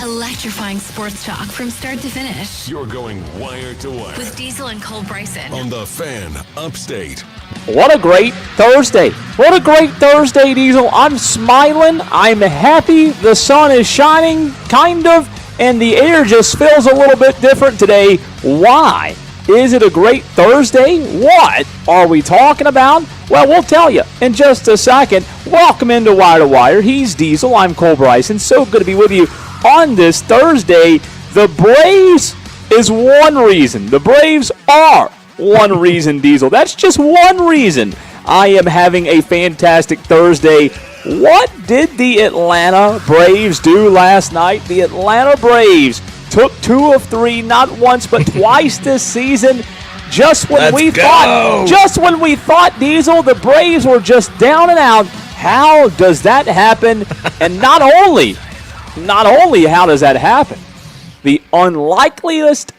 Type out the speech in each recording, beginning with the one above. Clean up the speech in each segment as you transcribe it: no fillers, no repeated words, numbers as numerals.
Electrifying sports talk from start to finish. You're going wire to wire. With Diesel and Cole Bryson. On the Fan Upstate. What a great Thursday. What a great Thursday, Diesel. I'm smiling. I'm happy. The sun is shining, kind of, and the air just feels a little bit different today. Why? Is it a great Thursday? What are we talking about? Well, we'll tell you in just a second. Welcome into Wire to Wire. He's Diesel. I'm Cole Bryson. So good to be with you on this Thursday. The Braves is one reason. The Braves are one reason, Diesel. That's just one reason I am having a fantastic Thursday. What did the Atlanta Braves do last night? The Atlanta Braves took 2 of 3, not once but twice this season. Just when we thought, Diesel, the Braves were just down and out. How does that happen? And not only how does that happen, the unlikeliest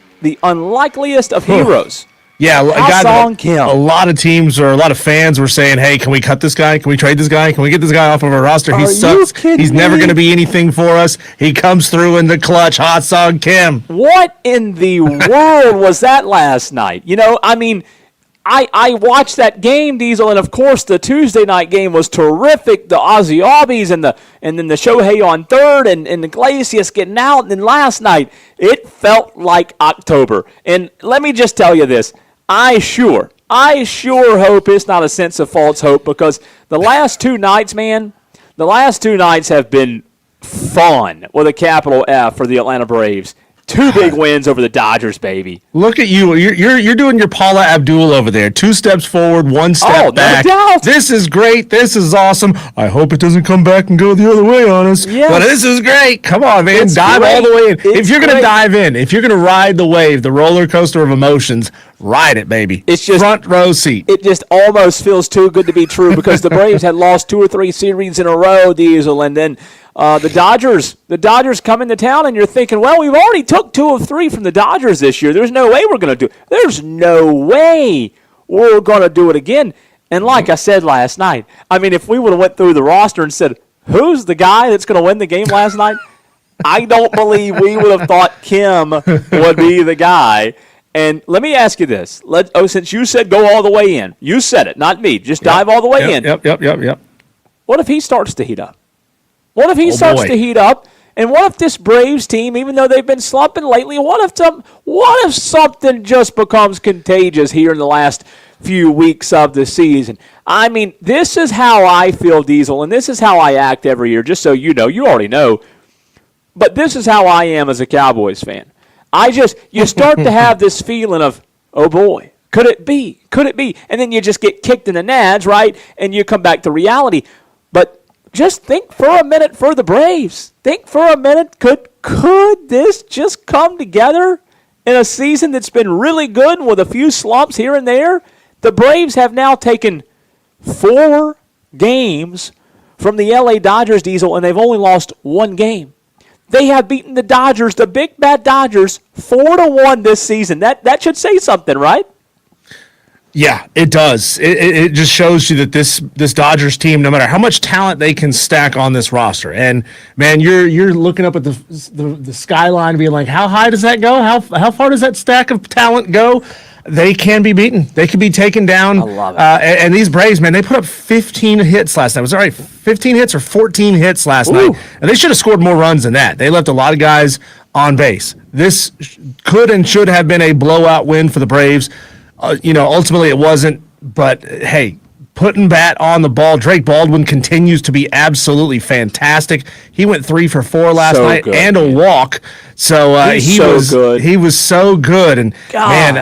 of heroes. Yeah, a lot of teams or a lot of fans were saying, hey, can we cut this guy? Can we trade this guy? Can we get this guy off of our roster? He sucks. He's never going to be anything for us. He comes through in the clutch. Ha-Seong Kim. What in the world was that last night? You know, I mean, I watched that game, Diesel, and of course the Tuesday night game was terrific. The Ozzy Albies and then the Shohei on third and the Iglesias getting out. And then last night, it felt like October. And let me just tell you this. I sure hope it's not a sense of false hope, because the last 2 nights, man, have been fun with a capital F for the Atlanta Braves. 2 big wins over the Dodgers, baby. Look at you. You're doing your Paula Abdul over there. 2 steps forward, 1 step back. No doubt. This is great. This is awesome. I hope it doesn't come back and go the other way on us. Yes. But this is great. Come on, man. It's dive great. all the way in. If you're going to great. dive in, if you're going to ride the wave, the roller coaster of emotions, ride it, baby. It's just front row seat. It just almost feels too good to be true, because the Braves had lost 2 or 3 series in a row, Diesel, and then the Dodgers come into town, and you're thinking, well, we've already took 2 of 3 from the Dodgers this year. There's no way we're going to do it. There's no way we're going to do it again. And like I said last night, I mean, if we would have went through the roster and said, who's the guy that's going to win the game last night, I don't believe we would have thought Kim would be the guy. And let me ask you this. Since you said go all the way in, you said it, not me. Just dive all the way in. Yep. What if he starts to heat up? What if he starts to heat up? And what if this Braves team, even though they've been slumping lately, what if something just becomes contagious here in the last few weeks of the season? I mean, this is how I feel, Diesel, and this is how I act every year, just so you know. You already know. But this is how I am as a Cowboys fan. You start to have this feeling of, oh boy, could it be? Could it be? And then you just get kicked in the nads, right? And you come back to reality. But just think for a minute for the Braves. Think for a minute. Could this just come together in a season that's been really good with a few slumps here and there? The Braves have now taken 4 games from the LA Dodgers, Diesel, and they've only lost 1 game. They have beaten the Dodgers, the big bad Dodgers, 4-1 this season. That should say something, right? Yeah, it does. It just shows you that this Dodgers team, no matter how much talent they can stack on this roster, and man, you're looking up at the skyline, being like, how high does that go? How far does that stack of talent go? They can be beaten. They can be taken down. I love it. And these Braves, man, they put up 15 hits last night. Was that right? 15 hits or 14 hits last night? And they should have scored more runs than that. They left a lot of guys on base. This could and should have been a blowout win for the Braves. Ultimately it wasn't. But, hey, putting bat on the ball. Drake Baldwin continues to be absolutely fantastic. He went 3 for 4 last night and a walk. So he was so good. And God. Man,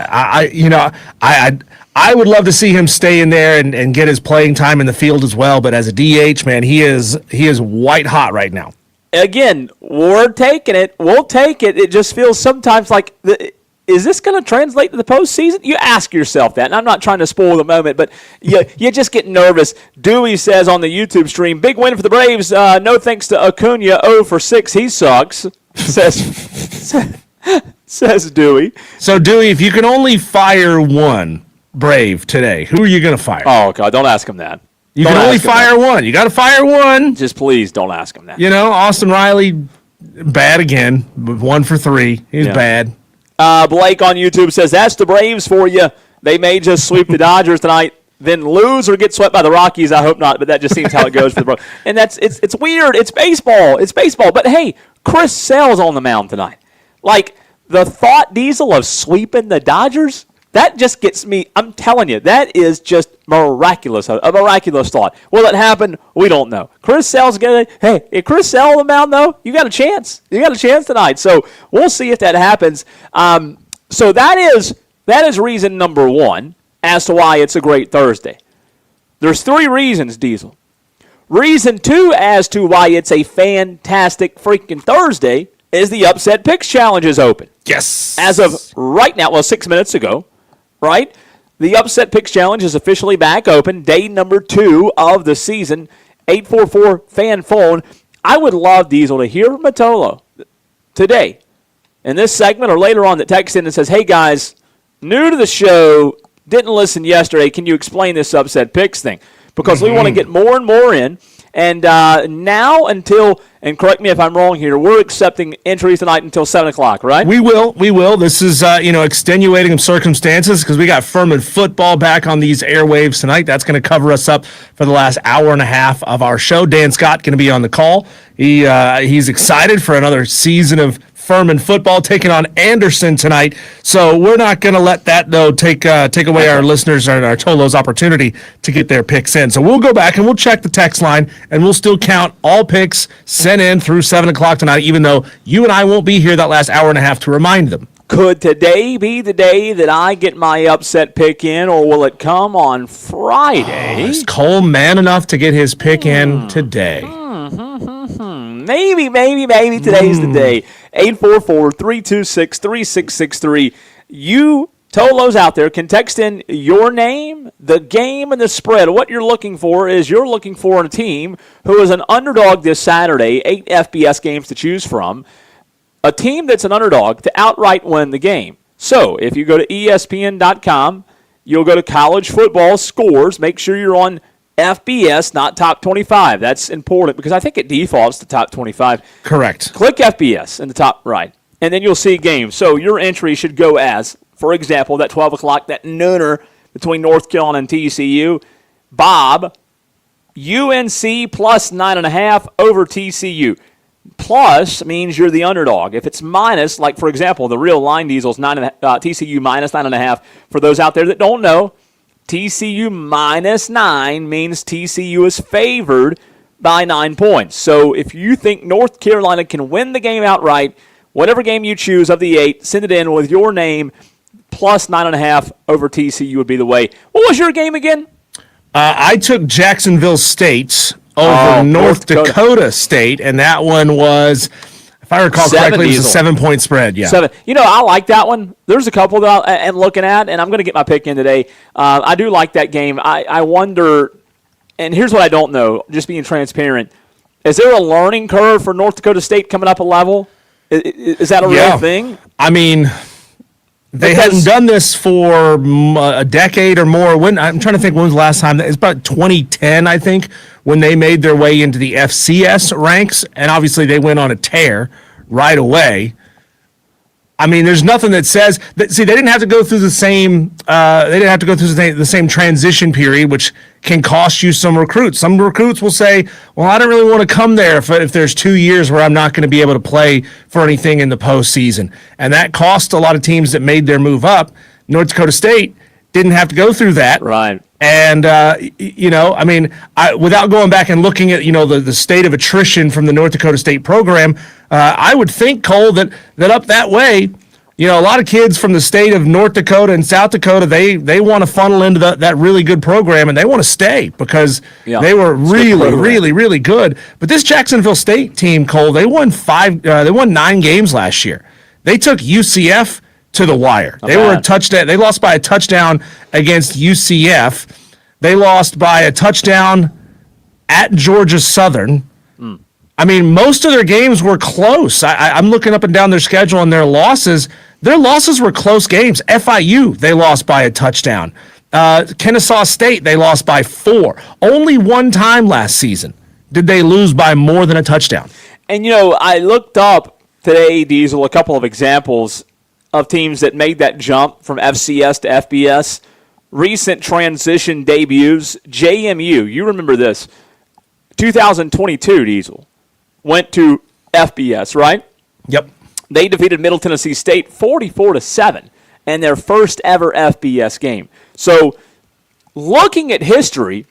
I would love to see him stay in there and get his playing time in the field as well. But as a DH, man, he is white hot right now. Again, we're taking it. We'll take it. It just feels sometimes like is this going to translate to the postseason? You ask yourself that, and I'm not trying to spoil the moment, but you just get nervous. Dewey says on the YouTube stream, big win for the Braves. No thanks to Acuna, 0 for 6. He sucks, says Dewey. So, Dewey, if you can only fire one Brave today, who are you going to fire? Oh, God, don't ask him that. You can only fire one. You got to fire one. Just please don't ask him that. Austin Riley bad again. 1 for 3. He's bad. Blake on YouTube says, that's the Braves for you. They may just sweep the Dodgers tonight, then lose or get swept by the Rockies. I hope not, but that just seems how it goes for the Braves. And it's weird. It's baseball. It's baseball. But, hey, Chris Sale's on the mound tonight. Like, the thought, Diesel, of sweeping the Dodgers, that just gets me, I'm telling you, that is just miraculous, a miraculous thought. Will it happen? We don't know. Chris Sale's going to, hey, if Chris Sale on the mound, though, you got a chance. You got a chance tonight. So we'll see if that happens. So that is reason number one as to why it's a great Thursday. There's 3 reasons, Diesel. Reason 2 as to why it's a fantastic freaking Thursday is the Upset Picks Challenge is open. Yes. As of right now, 6 minutes ago, right? The Upset Picks Challenge is officially back open. Day number 2 of the season. 844 fan phone. I would love, Diesel, to hear from Matolo today in this segment or later on that texts in and says, hey, guys, new to the show, didn't listen yesterday. Can you explain this Upset Picks thing? Because we want to get more and more in. And now until, and correct me if I'm wrong here, we're accepting entries tonight until 7 o'clock, right? We will. This is, extenuating circumstances because we got Furman football back on these airwaves tonight. That's going to cover us up for the last hour and a half of our show. Dan Scott going to be on the call. He's excited for another season of Furman football taking on Anderson tonight. So we're not going to let that, though, take away our listeners and our Tolo's opportunity to get their picks in. So we'll go back and we'll check the text line, and we'll still count all picks sent in through 7 o'clock tonight, even though you and I won't be here that last hour and a half to remind them. Could today be the day that I get my upset pick in, or will it come on Friday? Is Cole man enough to get his pick in today? Maybe today's the day. 844-326-3663. You Tolos out there can text in your name, the game, and the spread. What you're looking for is you're looking for a team who is an underdog this Saturday, 8 FBS games to choose from, a team that's an underdog to outright win the game. So if you go to ESPN.com, you'll go to college football scores. Make sure you're on FBS, not top 25. That's important because I think it defaults to top 25. Correct. Click FBS in the top right, and then you'll see games. So your entry should go as, for example, that 12 o'clock, that nooner between North Carolina and TCU. Bob, UNC plus 9.5 over TCU. Plus means you're the underdog. If it's minus, like, for example, the real line Diesel's TCU minus 9.5. For those out there that don't know, TCU minus 9 means TCU is favored by 9 points. So if you think North Carolina can win the game outright, whatever game you choose of the 8, send it in with your name, plus 9.5 over TCU would be the way. What was your game again? I took Jacksonville State over North Dakota State, and that one was, if I recall correctly, it was a 7-point spread. Yeah, 7. You know, I like that one. There's a couple that I'm looking at, and I'm going to get my pick in today. I do like that game. I wonder, and here's what I don't know, just being transparent. Is there a learning curve for North Dakota State coming up a level? Is that a real thing? I mean, they hadn't done this for a decade or more. I'm trying to think when was the last time. It's about 2010, I think, when they made their way into the FCS ranks, and obviously they went on a tear right away. I mean, there's nothing that says that. See, they didn't have to go through the same. They didn't have to go through the same transition period, which can cost you some recruits. Some recruits will say, "Well, I don't really want to come there if there's 2 years where I'm not going to be able to play for anything in the postseason," and that cost a lot of teams that made their move up. North Dakota State didn't have to go through that, right? And I mean, without going back and looking at the state of attrition from the North Dakota State program, I would think, Cole, that up that way, a lot of kids from the state of North Dakota and South Dakota, they want to funnel into that really good program, and they want to stay because they were really, really good. But this Jacksonville State team, Cole, they won 9 games last year. They took UCF to the wire. They were a touchdown. They lost by a touchdown against UCF. They lost by a touchdown at Georgia Southern. I mean, most of their games were close. I'm looking up and down their schedule, and their losses were close games. FIU, they lost by a touchdown. Kennesaw State, they lost by 4. Only one time last season did they lose by more than a touchdown. And, I looked up today, Diesel, a couple of examples of teams that made that jump from FCS to FBS. Recent transition debuts. JMU, you remember this, 2022, Diesel, went to FBS, right? Yep. They defeated Middle Tennessee State 44-7 in their first ever FBS game. So, looking at history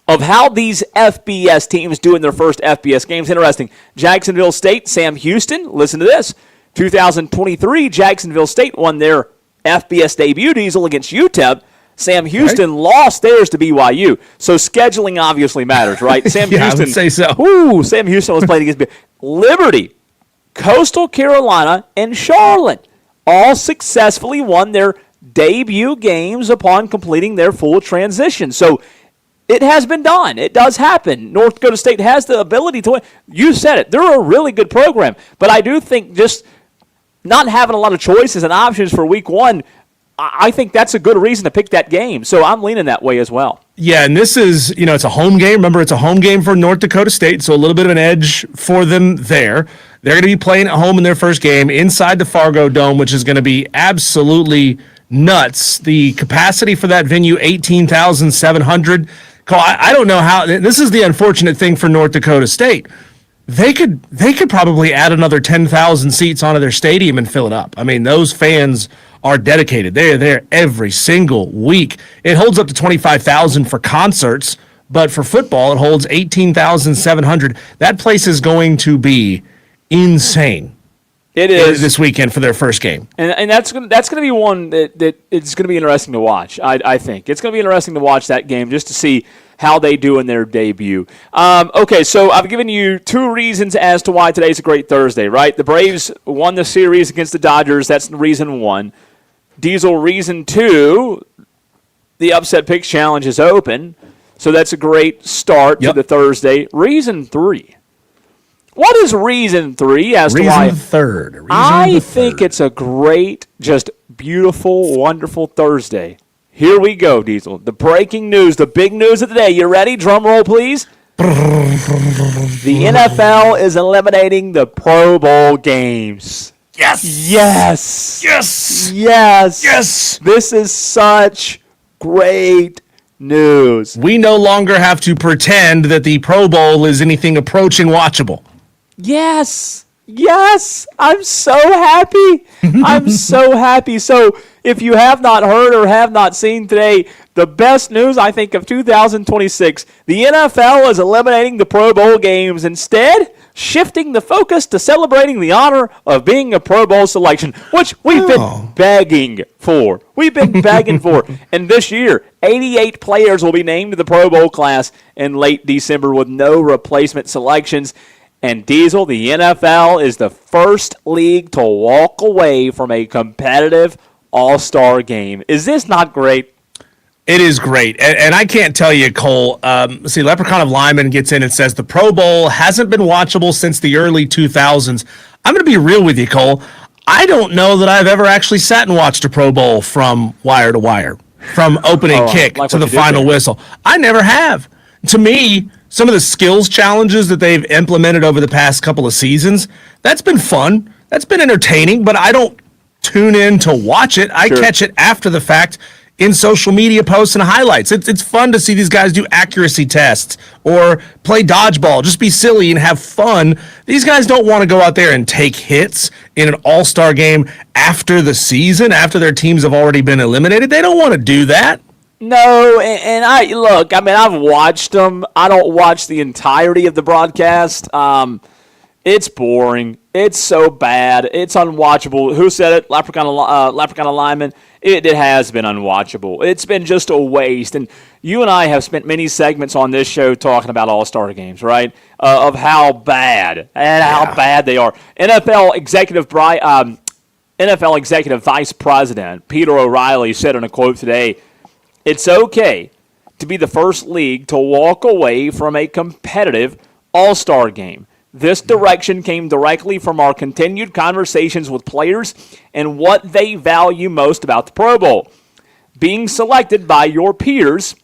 of how these FBS teams do in their first FBS games, interesting. Jacksonville State, Sam Houston, listen to this. 2023, Jacksonville State won their FBS debut, Diesel, against UTEP. Sam Houston lost theirs to BYU. So scheduling obviously matters, right? Sam Yeah, Houston. I would say so. Ooh, Sam Houston was playing against Liberty, Coastal Carolina, and Charlotte all successfully won their debut games upon completing their full transition. So it has been done. It does happen. North Dakota State has the ability to win. You said it. They're a really good program. But I do think just not having a lot of choices and options for week one, I think that's a good reason to pick that game. So I'm leaning that way as well. Yeah, and this is, it's a home game. Remember, it's a home game for North Dakota State, so a little bit of an edge for them there. They're going to be playing at home in their first game inside the Fargo Dome, which is going to be absolutely nuts. The capacity for that venue, 18,700. I don't know how. This is the unfortunate thing for North Dakota State. They could probably add another 10,000 seats onto their stadium and fill it up. I mean, those fans are dedicated. They're there every single week. It holds up to 25,000 for concerts, but for football, it holds 18,700. That place is going to be insane. It is this weekend for their first game, and that's going to be one that it's going to be interesting to watch. I think it's going to be interesting to watch that game just to see how they do in their debut. Okay, so I've given you two reasons as to why today's a great Thursday, right? The Braves won the series against the Dodgers. That's reason one. Diesel, reason two, the Upset Picks Challenge is open, so that's a great start to the Thursday. Reason three. What is reason three as to why? I think it's a great, just beautiful, wonderful Thursday. Here we go, Diesel. The breaking news, the big news of the day. You ready? Drum roll, please. The NFL is eliminating the Pro Bowl games. Yes! Yes! Yes! Yes! Yes! This is such great news. We no longer have to pretend that the Pro Bowl is anything approaching watchable. Yes. Yes. I'm so happy. I'm so happy. So if you have not heard or have not seen today, the best news, I think, of 2026, the NFL is eliminating the Pro Bowl games, instead shifting the focus to celebrating the honor of being a Pro Bowl selection, which we've been begging for. We've been begging for. And this year, 88 players will be named to the Pro Bowl class in late December with no replacement selections. And Diesel, the NFL is the first league to walk away from a competitive all-star game. Is this not great? It is great. And I can't tell you, Cole. See, Leprechaun of Lyman gets in and says the Pro Bowl hasn't been watchable since the early 2000s. I'm going to be real with you, Cole. I don't know that I've ever actually sat and watched a Pro Bowl from wire to wire, from opening kick to the final whistle. I never have. To me, some of the skills challenges that they've implemented over the past couple of seasons, that's been fun. That's been entertaining, but I don't tune in to watch it. I catch it after the fact in social media posts and highlights. It's fun to see these guys do accuracy tests or play dodgeball, just be silly and have fun. These guys don't want to go out there and take hits in an all-star game after the season, after their teams have already been eliminated. They don't want to do that. No, and I've watched them. I don't watch the entirety of the broadcast. It's boring. It's so bad. It's unwatchable. Who said it? Leprechaun Alignment. It has been unwatchable. It's been just a waste. And you and I have spent many segments on this show talking about all-star games, right? Of how bad they are. NFL Executive Vice President Peter O'Reilly said in a quote today, "It's okay to be the first league to walk away from a competitive all-star game. This direction came directly from our continued conversations with players and what they value most about the Pro Bowl. Being selected by your peers,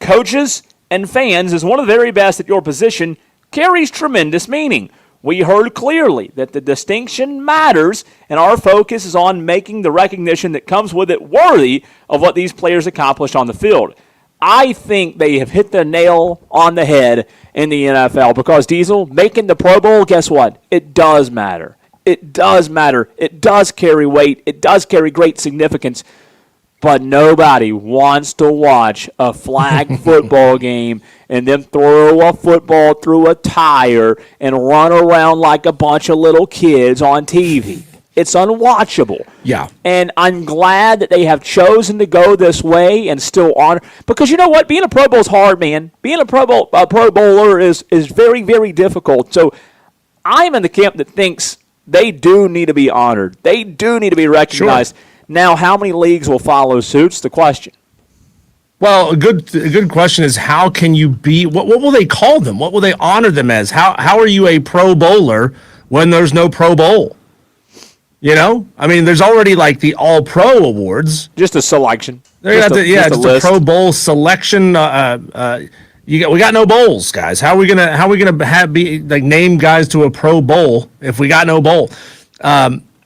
coaches, and fans is one of the very best at your position, carries tremendous meaning. We heard clearly that the distinction matters, and our focus is on making the recognition that comes with it worthy of what these players accomplished on the field. I think they have hit the nail on the head in the NFL because, Diesel, making the Pro Bowl, guess what? It does matter. It does matter. It does carry weight. It does carry great significance. But nobody wants to watch a flag football game and then throw a football through a tire and run around like a bunch of little kids on TV. It's unwatchable. Yeah. And I'm glad that they have chosen to go this way and still honor. Because you know what? Being a Pro Bowl is hard, man. Being a Pro Bowler is very, very difficult. So I'm in the camp that thinks they do need to be honored. They do need to be recognized. Sure. Now, how many leagues will follow suit's the question. Well, a good question is how can you be? What will they call them? What will they honor them as? How are you a Pro Bowler when there's no Pro Bowl? You know, I mean, there's already like the All Pro awards. Just a selection. Just a Pro Bowl selection. We got no bowls, guys. How are we gonna name guys to a Pro Bowl if we got no bowl?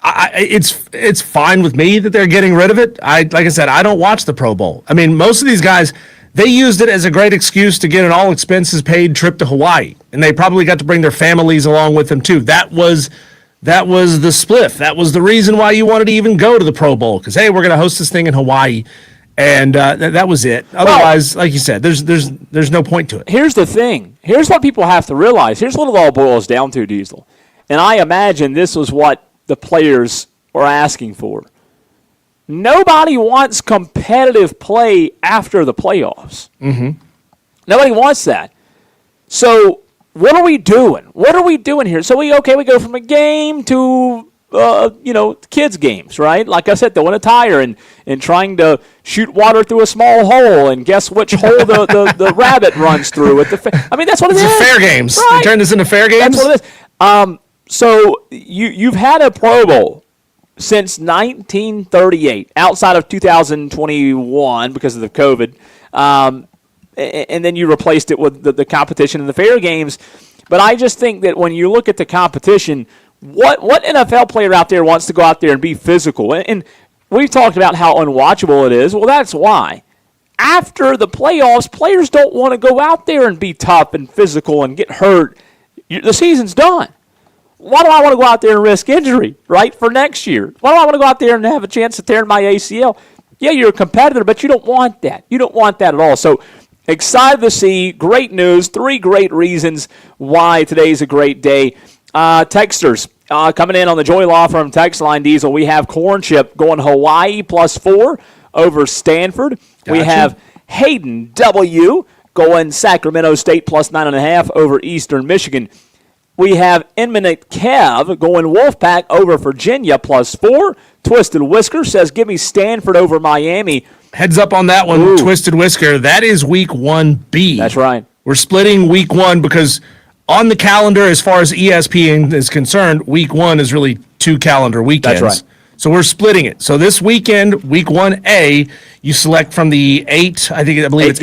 It's fine with me that they're getting rid of it. Like I said, I don't watch the Pro Bowl. I mean, most of these guys, they used it as a great excuse to get an all expenses paid trip to Hawaii, and they probably got to bring their families along with them too. That was the spliff. That was the reason why you wanted to even go to the Pro Bowl, because hey, we're going to host this thing in Hawaii, and that was it. Otherwise, like you said, there's no point to it. Here's the thing. Here's what people have to realize. Here's what it all boils down to, Diesel. And I imagine this was what the players were asking for. Nobody wants competitive play after the playoffs. Mm-hmm. Nobody wants that. So what are we doing? What are we doing here? So we go from a game to kids games, right? Like I said, throwing a tire and trying to shoot water through a small hole, and guess which hole the rabbit runs through at the I mean, that's what it is. It's fair games. Right. You turn this into fair games? That's what it is. So you've had a Pro Bowl since 1938, outside of 2021 because of the COVID, and then you replaced it with the competition and the fair games. But I just think that when you look at the competition, what NFL player out there wants to go out there and be physical? And we've talked about how unwatchable it is. Well, that's why. After the playoffs, players don't want to go out there and be tough and physical and get hurt. The season's done. Why do I want to go out there and risk injury, right, for next year? Why do I want to go out there and have a chance of tearing my ACL? Yeah, you're a competitor, but you don't want that. You don't want that at all. So excited to see. Great news. 3 great reasons why today's a great day. Texters coming in on the Joy Law Firm text line, Diesel. We have Corn Chip going Hawaii +4 over Stanford. Gotcha. We have Hayden W. going Sacramento State +9.5 over Eastern Michigan. We have Imminent Kev going Wolfpack over Virginia +4. Twisted Whisker says, give me Stanford over Miami. Heads up on that one, Ooh. Twisted Whisker. That is week 1B. That's right. We're splitting week 1 because on the calendar, as far as ESPN is concerned, week 1 is really 2 calendar weekends. That's right. So we're splitting it. So this weekend, week 1A, you select from the I believe it's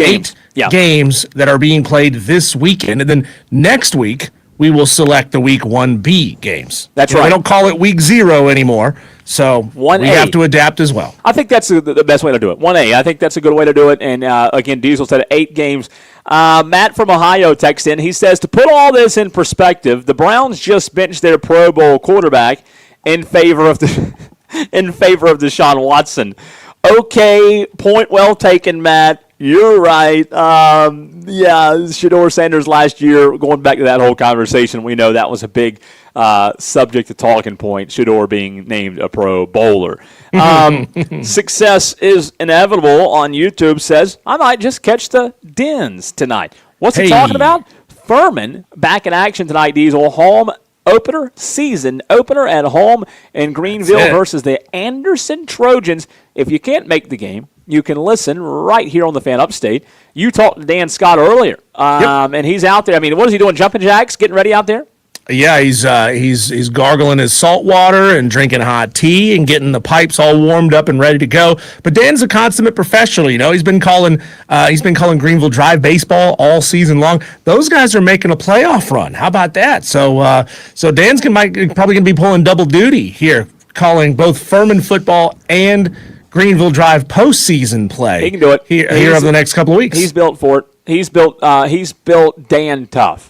8 games that are being played this weekend. And then next week, we will select the week 1B games. That's right. We don't call it week 0 anymore, so 1A. We have to adapt as well. I think that's the best way to do it. 1A, I think that's a good way to do it. And, again, Diesel said 8 games. Matt from Ohio texts in. He says, to put all this in perspective, the Browns just benched their Pro Bowl quarterback in favor of Deshaun Watson. Okay, point well taken, Matt. You're right. Shedeur Sanders last year, going back to that whole conversation, we know that was a big subject, a talking point, Shedeur being named a Pro Bowler. Success is inevitable on YouTube says, I might just catch the Dens tonight. What's he talking about? Furman back in action tonight, Diesel. Home opener, season opener at home in Greenville versus the Anderson Trojans. If you can't make the game, you can listen right here on the Fan Upstate. You talked to Dan Scott earlier, and he's out there. I mean, what is he doing, jumping jacks, getting ready out there? Yeah, he's gargling his salt water and drinking hot tea and getting the pipes all warmed up and ready to go. But Dan's a consummate professional. You know, he's been calling Greenville Drive baseball all season long. Those guys are making a playoff run. How about that? So Dan's probably going to be pulling double duty here, calling both Furman football and Greenville Drive postseason play. He can do it here over the next couple of weeks. He's built for it. He's built Dan tough.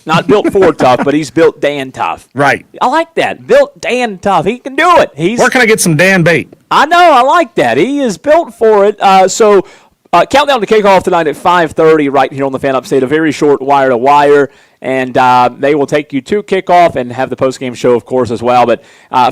Not built for tough, but he's built Dan tough. Right. I like that. Built Dan tough. He can do it. Where can I get some Dan bait? I know. I like that. He is built for it. Countdown to kickoff tonight at 5:30 right here on the Fan Upstate. A very short wire-to-wire. And they will take you to kickoff and have the postgame show, of course, as well. But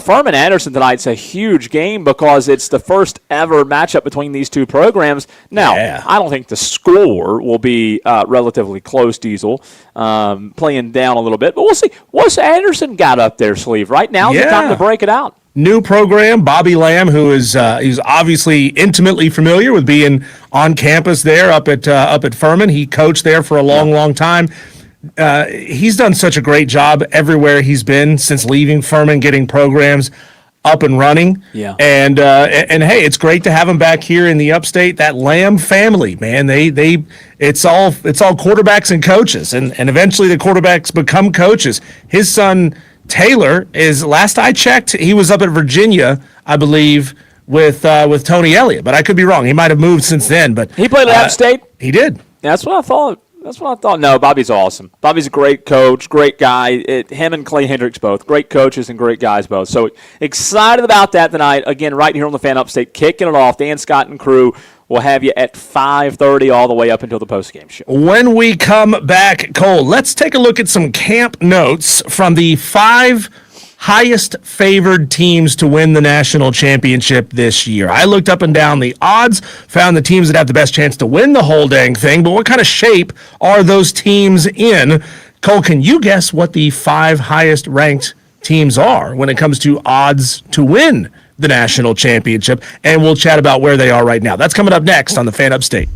Furman Anderson tonight's a huge game because it's the first ever matchup between these two programs. Now, I don't think the score will be relatively close, Diesel, playing down a little bit. But we'll see. What's Anderson got up their sleeve? Right now, the time to break it out. New program, Bobby Lamb, who is he's obviously intimately familiar with being on campus there up at Furman. He coached there for a long time. He's done such a great job everywhere he's been since leaving Furman, getting programs up and running. Yeah. And hey, it's great to have him back here in the Upstate. That Lamb family, man, it's all quarterbacks and coaches, and eventually the quarterbacks become coaches. His son Taylor is, last I checked, he was up at Virginia, I believe, with Tony Elliott, but I could be wrong. He might have moved since then. But he played at App State. He did. That's what I thought. No, Bobby's awesome. Bobby's a great coach, great guy. Him and Clay Hendricks both. Great coaches and great guys both. So excited about that tonight. Again, right here on the Fan Upstate, kicking it off. Dan Scott and crew will have you at 5:30 all the way up until the postgame show. When we come back, Cole, let's take a look at some camp notes from the 5 highest favored teams to win the national championship this year. I looked up and down the odds, found the teams that have the best chance to win the whole dang thing, but what kind of shape are those teams in? Cole, can you guess what the 5 highest ranked teams are when it comes to odds to win the national championship? And we'll chat about where they are right now. That's coming up next on the Fan Upstate.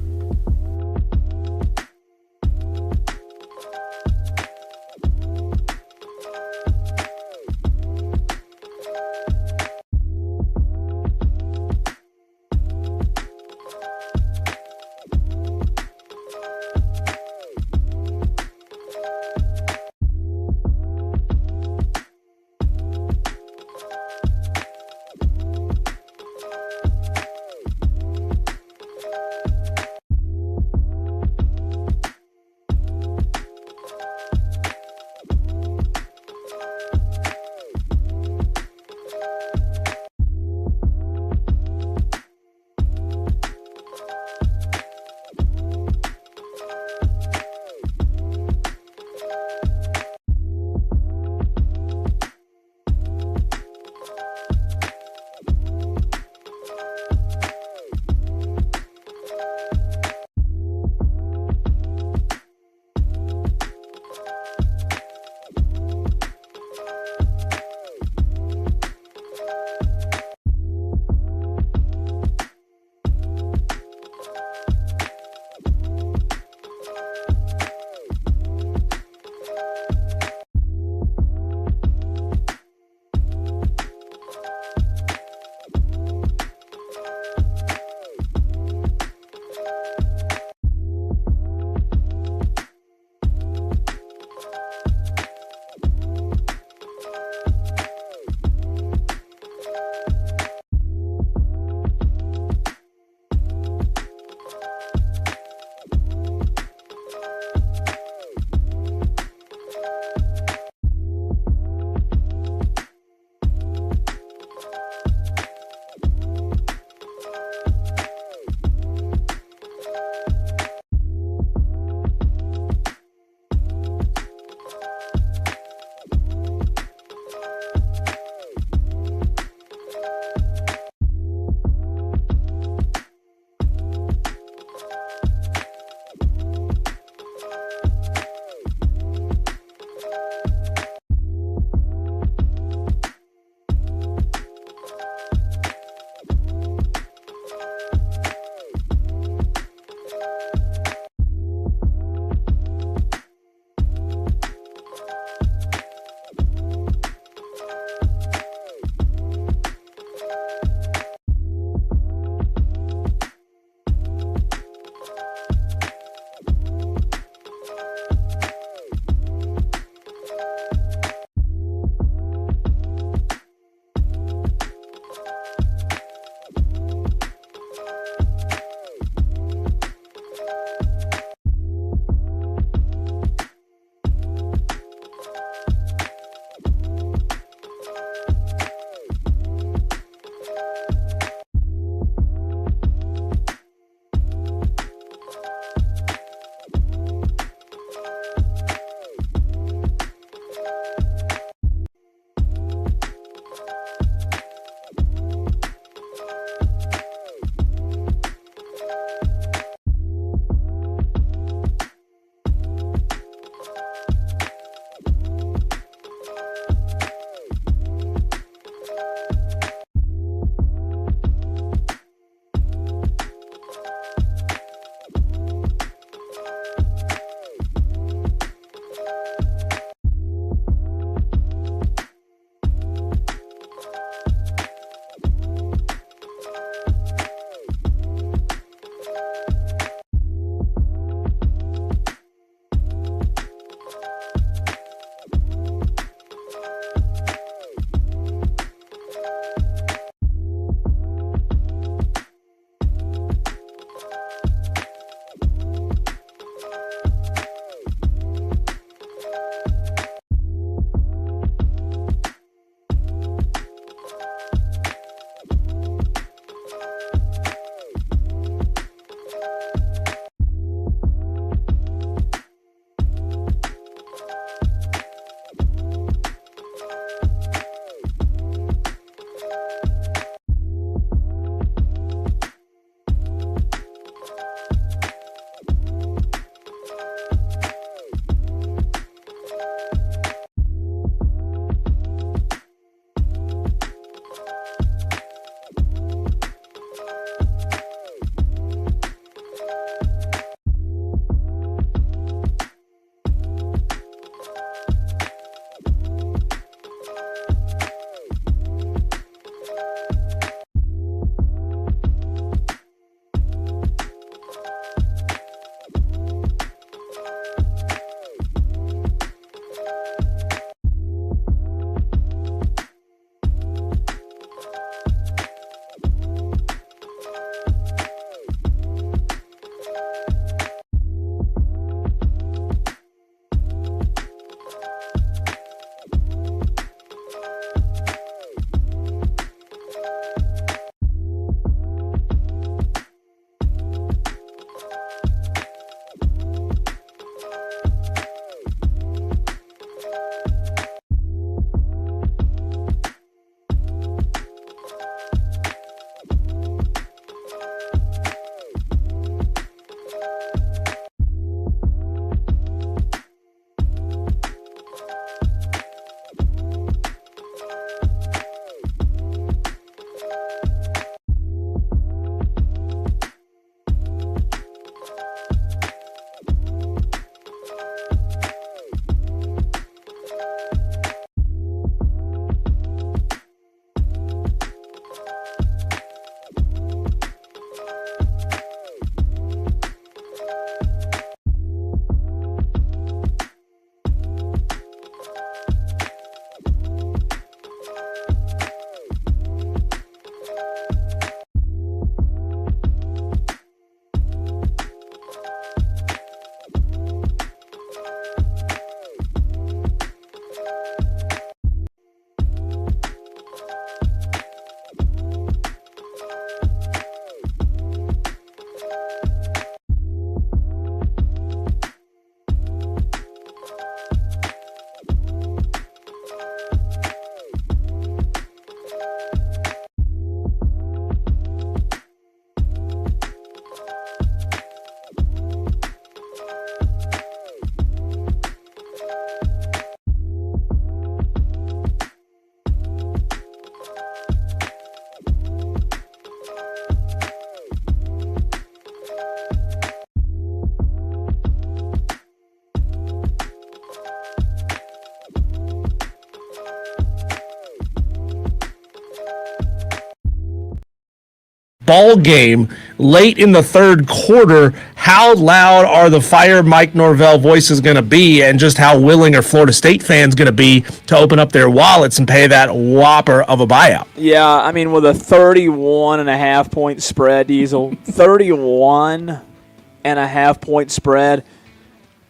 ball game late in the third quarter, how loud are the Fire Mike Norvell voices going to be, and just how willing are Florida State fans going to be to open up their wallets and pay that whopper of a buyout? Yeah, I mean, with a 31.5-point spread, Diesel, 31.5-point spread,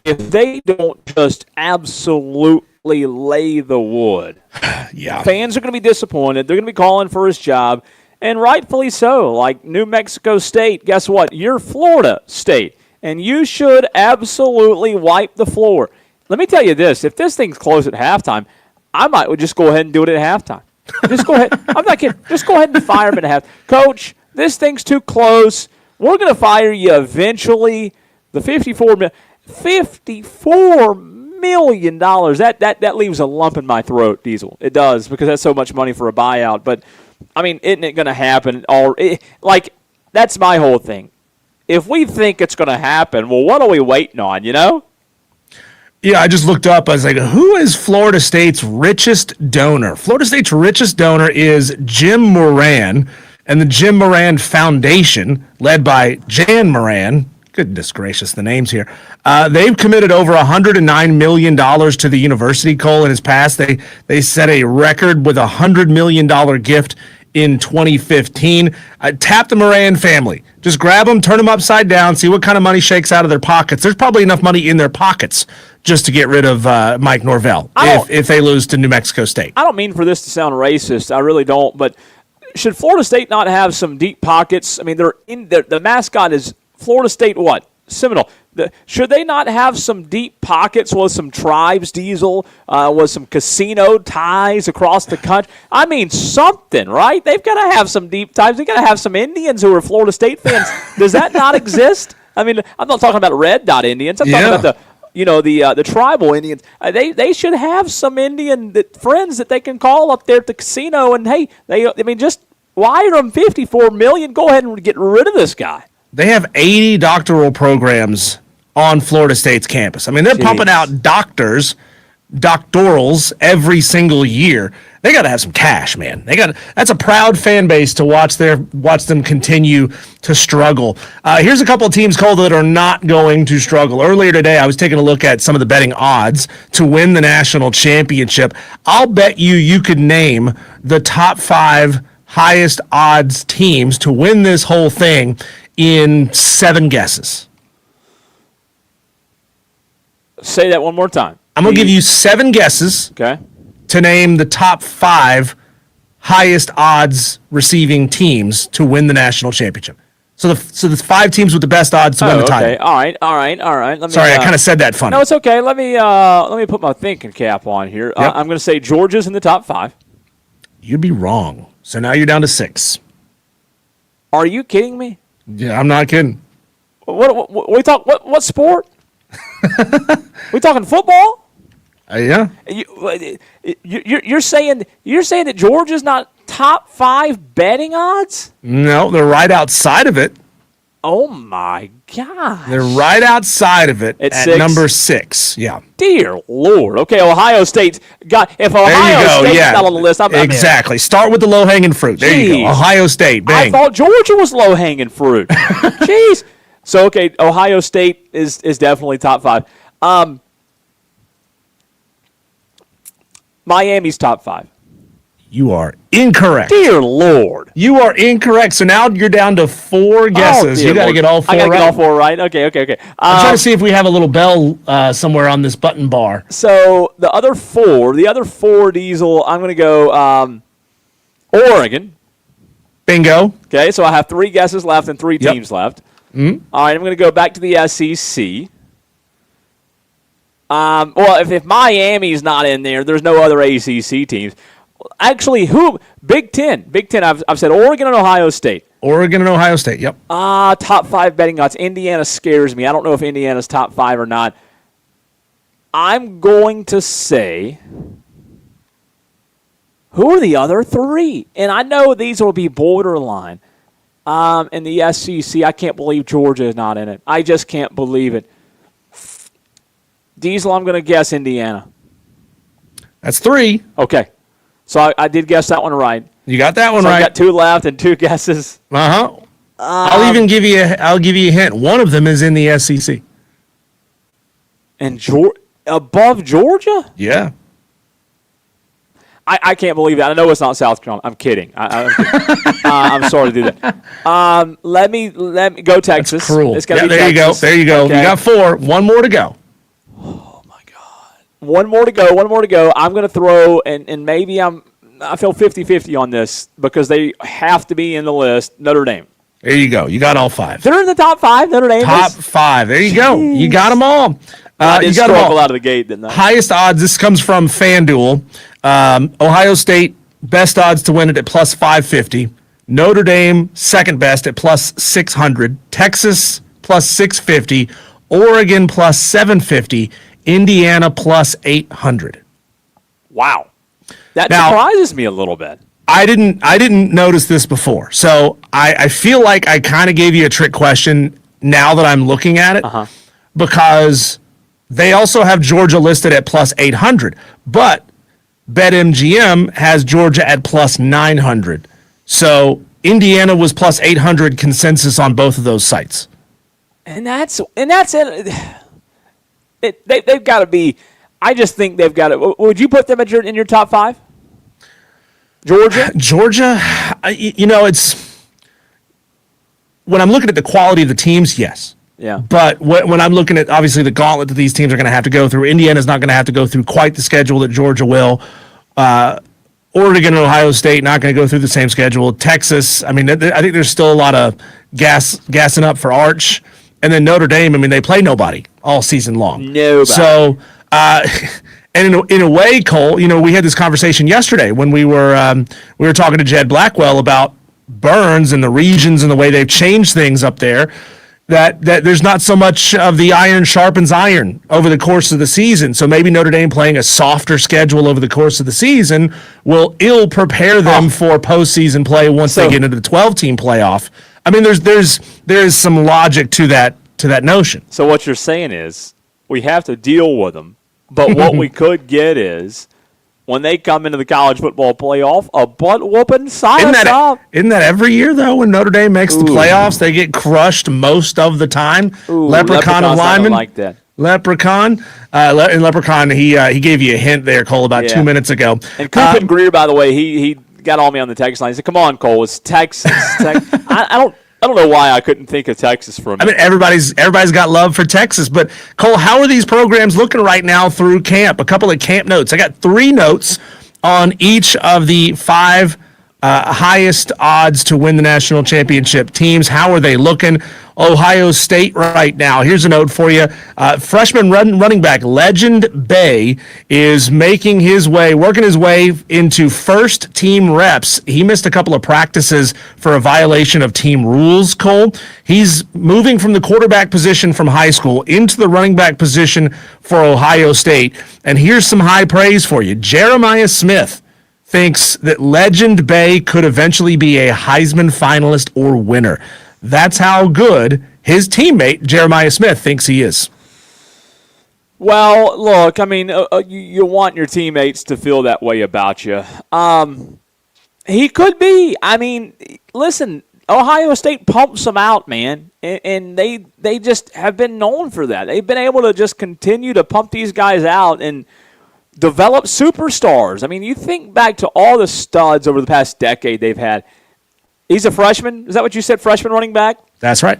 if they don't just absolutely lay the wood, yeah, fans are going to be disappointed. They're going to be calling for his job. And rightfully so. Like New Mexico State, guess what? You're Florida State, and you should absolutely wipe the floor. Let me tell you this. If this thing's close at halftime, I might just go ahead and do it at halftime. Just go ahead. I'm not kidding. Just go ahead and fire him at half. Coach, this thing's too close. We're going to fire you eventually. The $54 million. That leaves a lump in my throat, Diesel. It does, because that's so much money for a buyout. But I mean, isn't it going to happen? That's my whole thing. If we think it's going to happen, well, what are we waiting on, you know? Yeah, I just looked up. I was like, who is Florida State's richest donor? Florida State's richest donor is Jim Moran and the Jim Moran Foundation, led by Jan Moran. Goodness gracious, the names here. They've committed over $109 million to the university. Cole, in his past, they set a record with a $100 million gift in 2015. Tap the Moran family. Just grab them, turn them upside down, see what kind of money shakes out of their pockets. There's probably enough money in their pockets just to get rid of Mike Norvell if they lose to New Mexico State. I don't mean for this to sound racist. I really don't. But should Florida State not have some deep pockets? I mean, the mascot is Florida State what? Seminole. Should they not have some deep pockets with some tribes, Diesel, with some casino ties across the country? I mean, something, right? They've got to have some deep ties. They've got to have some Indians who are Florida State fans. Does that not exist? I mean, I'm not talking about red dot Indians. I'm talking about the tribal Indians. They should have some Indian friends that they can call up there at the casino. And hey, just wire them $54 million. Go ahead and get rid of this guy. They have 80 doctoral programs on Florida State's campus. I mean, they're pumping out doctorals every single year. They got to have some cash, man. That's a proud fan base to watch them continue to struggle. Here's a couple of teams, Cole, that are not going to struggle. Earlier today, I was taking a look at some of the betting odds to win the national championship. I'll bet you could name the top 5 highest odds teams to win this whole thing in 7 guesses. Say that one more time. I'm going to give you 7 guesses to name the top 5 highest odds receiving teams to win the national championship. So the 5 teams with the best odds to win the title. Okay. All right. Sorry, I kind of said that funny. No, it's okay. Let me put my thinking cap on here. Yep. I'm going to say Georgia's in the top 5. You'd be wrong. So now you're down to 6. Are you kidding me? Yeah, I'm not kidding. What sport? We talking football? Yeah. You're saying that Georgia's not top 5 betting odds? No, they're right outside of it. Oh my God! They're right outside of it at 6? number 6. Yeah. Dear Lord. Okay, Ohio State's got. If Ohio State's not on the list, I'm exactly. Start with the low hanging fruit. There you go. Ohio State. Bang. I thought Georgia was low hanging fruit. Jeez. So okay, Ohio State is definitely top 5. Miami's top 5. You are incorrect. Dear Lord. You are incorrect. So now you're down to 4 guesses. You got to get all 4 right. I got to get all 4 right. Okay. I'm trying to see if we have a little bell somewhere on this button bar. So the other 4, Diesel, I'm going to go Oregon. Bingo. Okay, so I have 3 guesses left and 3 teams left. Mm-hmm. All right, I'm going to go back to the SEC. Well, if Miami's not in there, there's no other ACC teams. Actually, Big Ten. I've said Oregon and Ohio State. Oregon and Ohio State, yep. Top 5 betting odds. Indiana scares me. I don't know if Indiana's top 5 or not. I'm going to say, who are the other 3? And I know these will be borderline. In the SEC, I can't believe Georgia is not in it. I just can't believe it. Diesel, I'm going to guess Indiana. That's 3. Okay. So I did guess that one right. You got that one so right. I got 2 left and 2 guesses. Uh-huh. I'll give you a hint. One of them is in the SEC. And above Georgia? Yeah. I can't believe that. I know it's not South Carolina. I'm kidding. I'm kidding. I'm sorry to do that. Let me go Texas. That's cruel. It's gotta be there Texas. you go. Okay. You got 4. One more to go. Oh my God. One more to go. I'm going to throw, and maybe I feel 50-50 on this because they have to be in the list. Notre Dame. There you go. You got all 5. They're in the top 5. Notre Dame. Top 5. There you go. You got them all. I did you got them struggle all. out of the gate, didn't I? Highest odds. This comes from FanDuel. Ohio State, best odds to win it at plus 550. Notre Dame, second best at plus 600. Texas, plus 650. Oregon, plus 750. Indiana, plus 800. Wow. That Now, surprises me a little bit. I didn't notice this before. So I feel like I kind of gave you a trick question now that I'm looking at it. Because they also have Georgia listed at plus 800. But BetMGM has Georgia at plus 900. So Indiana was plus 800 consensus on both of those sites. And that's it. They've got to be. I just think they've got to. Would you put them in your top 5? Georgia, it's when I'm looking at the quality of the teams, yes. Yeah. But when I'm looking at, obviously, the gauntlet that these teams are going to have to go through, Indiana's not going to have to go through quite the schedule that Georgia will. Oregon and Ohio State not going to go through the same schedule. Texas, I think there's still a lot of gassing up for Arch. And then Notre Dame, they play nobody all season long. Nobody. So, and in a way, Cole, we had this conversation yesterday when we were talking to Jed Blackwell about Burns and the regions and the way they've changed things up there. That there's not so much of the iron sharpens iron over the course of the season. So maybe Notre Dame playing a softer schedule over the course of the season will ill prepare them for postseason play once they get into the 12-team playoff. There's some logic to that notion. So what you're saying is we have to deal with them, but what we could get is when they come into the college football playoff, a butt whooping, sign us up. Isn't that every year, though, when Notre Dame makes the playoffs, they get crushed most of the time? Leprechaun of linemen. Like that. Leprechaun. And Leprechaun, he gave you a hint there, Cole, about 2 minutes ago. And Coop Greer, by the way, he got on me on the text line. He said, come on, Cole, it's Texas. I don't know why I couldn't think of Texas for a minute. Everybody's got love for Texas, but Cole, how are these programs looking right now through camp? A couple of camp notes. I got 3 notes on each of the 5 highest odds to win the national championship teams. How are they looking? Ohio State right now. Here's a note for you. Freshman running back Legend Bay is working his way into first team reps. He missed a couple of practices for a violation of team rules, Cole. He's moving from the quarterback position from high school into the running back position for Ohio State. And here's some high praise for you. Jeremiah Smith thinks that Legend Bay could eventually be a Heisman finalist or winner. That's how good his teammate, Jeremiah Smith, thinks he is. Well, look, you want your teammates to feel that way about you. He could be. Listen, Ohio State pumps them out, man, and they just have been known for that. They've been able to just continue to pump these guys out and develop superstars. You think back to all the studs over the past decade they've had. He's a freshman. Is that what you said, freshman running back? That's right.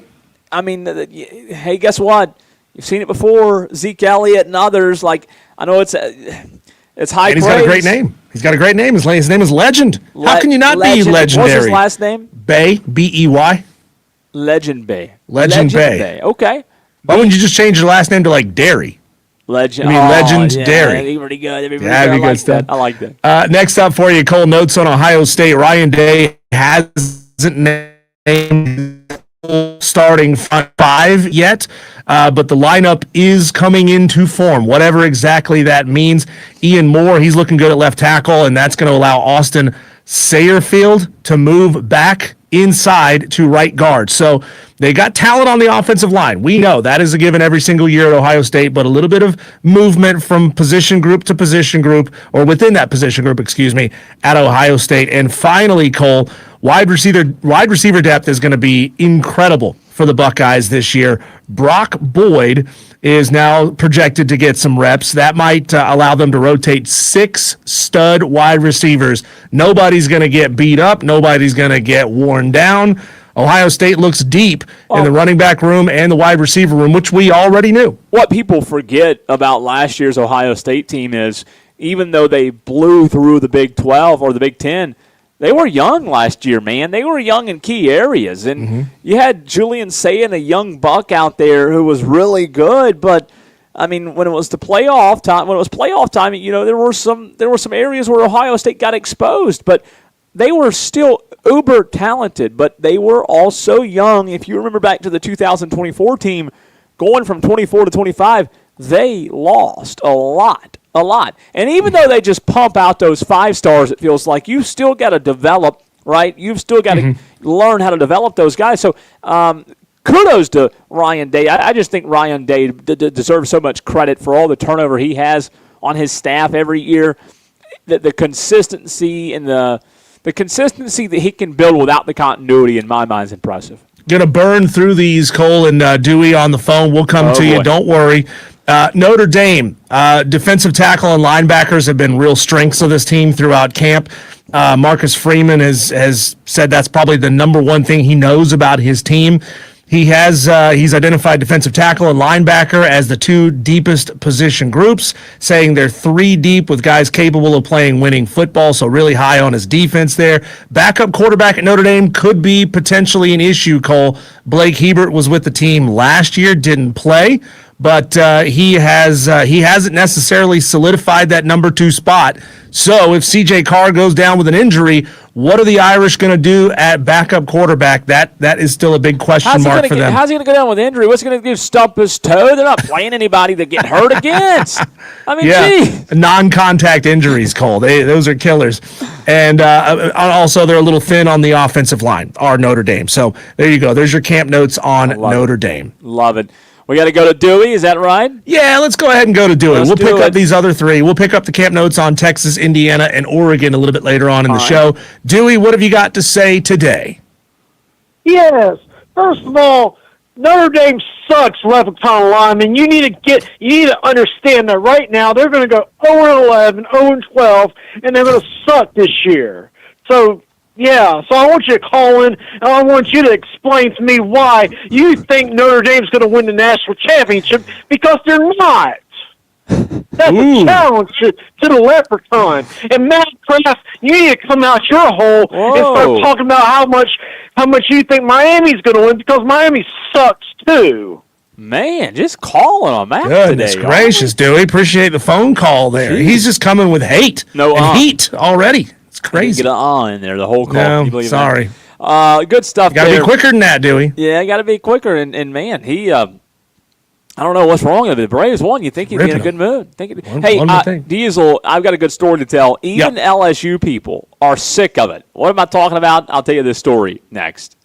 Hey, guess what? You've seen it before. Zeke Elliott and others. I know it's high praise. And he's got a great name. He's got a great name. His name is Legend. How can you not be legendary? What's his last name? Bay, B-E-Y. Legend Bay. Legend Bay. Okay. Why wouldn't you just change your last name to Dairy? Legendary. Yeah, that'd be pretty good. That'd be good stuff. I like that. Next up for you, Cole, notes on Ohio State. Ryan Day hasn't named starting front 5 yet, but the lineup is coming into form, whatever exactly that means. Ian Moore, he's looking good at left tackle, and that's going to allow Austin Sayerfield to move back inside to right guard. So they got talent on the offensive line. We know that is a given every single year at Ohio State, but a little bit of movement from position group to position group, or within that position group, at Ohio State. And finally, Cole, wide receiver depth is going to be incredible for the Buckeyes this year. Brock Boyd is now projected to get some reps. That might allow them to rotate 6 stud wide receivers. Nobody's going to get beat up. Nobody's going to get worn down. Ohio State looks deep in the running back room and the wide receiver room, which we already knew. What people forget about last year's Ohio State team is even though they blew through the Big 12 or the Big 10, they were young last year, man. They were young in key areas. And you had Julian Sayin, a young buck out there who was really good, but I mean, when it was playoff time, you know, there were some areas where Ohio State got exposed, but they were still uber talented, but they were also young. If you remember back to the 2024 team, going from 24 to 25, they lost a lot. And even though they just pump out those 5 stars, it feels like you've still got to develop, right? You've still got to learn how to develop those guys. So kudos to Ryan Day. I just think Ryan Day deserves so much credit for all the turnover he has on his staff every year. The consistency and the consistency that he can build without the continuity, in my mind, is impressive. Going to burn through these, Cole and Dewey on the phone. We'll come to you. Don't worry. Notre Dame, defensive tackle and linebackers have been real strengths of this team throughout camp. Marcus Freeman has said that's probably the number one thing he knows about his team. He's identified defensive tackle and linebacker as the 2 deepest position groups, saying they're 3 deep with guys capable of playing winning football, so really high on his defense there. Backup quarterback at Notre Dame could be potentially an issue, Cole. Blake Hebert was with the team last year, didn't play, but he hasn't necessarily solidified that number 2 spot. So if C.J. Carr goes down with an injury, what are the Irish going to do at backup quarterback? That is still a big question mark for them. How's he going to go down with injury? What's he going to do? Stump his toe? They're not playing anybody to get hurt against. I mean, gee. Non-contact injuries, Cole. Those are killers. And also, they're a little thin on the offensive line, are Notre Dame. So there you go. There's your camp notes on Notre Dame. Love it. We got to go to Dewey, is that right? Yeah, let's go ahead and go to Dewey. We'll pick up these other 3. We'll pick up the camp notes on Texas, Indiana, and Oregon a little bit later on in the show. Dewey, what have you got to say today? Yes. First of all, Notre Dame sucks, Leprechaun linemen. You need to understand that right now they're going to go 0-11, 0-12, and they're going to suck this year. So I want you to call in, and I want you to explain to me why you think Notre Dame's going to win the national championship, because they're not. That's a challenge to the Leprechaun. And Matt Kraft, you need to come out your hole and start talking about how much you think Miami's going to win, because Miami sucks too. Man, just calling them out Goodness today. Gracious, Dewey. Appreciate the phone call there. Jeez. He's just coming with hate and heat already. It's crazy. Get an in there the whole call. No, sorry. Good stuff. Got to be quicker than that, Dewey. Yeah, got to be quicker. And man, he. I don't know what's wrong with it. The Braves won. You think he'd be in a good mood? Diesel, I've got a good story to tell. Even LSU people are sick of it. What am I talking about? I'll tell you this story next.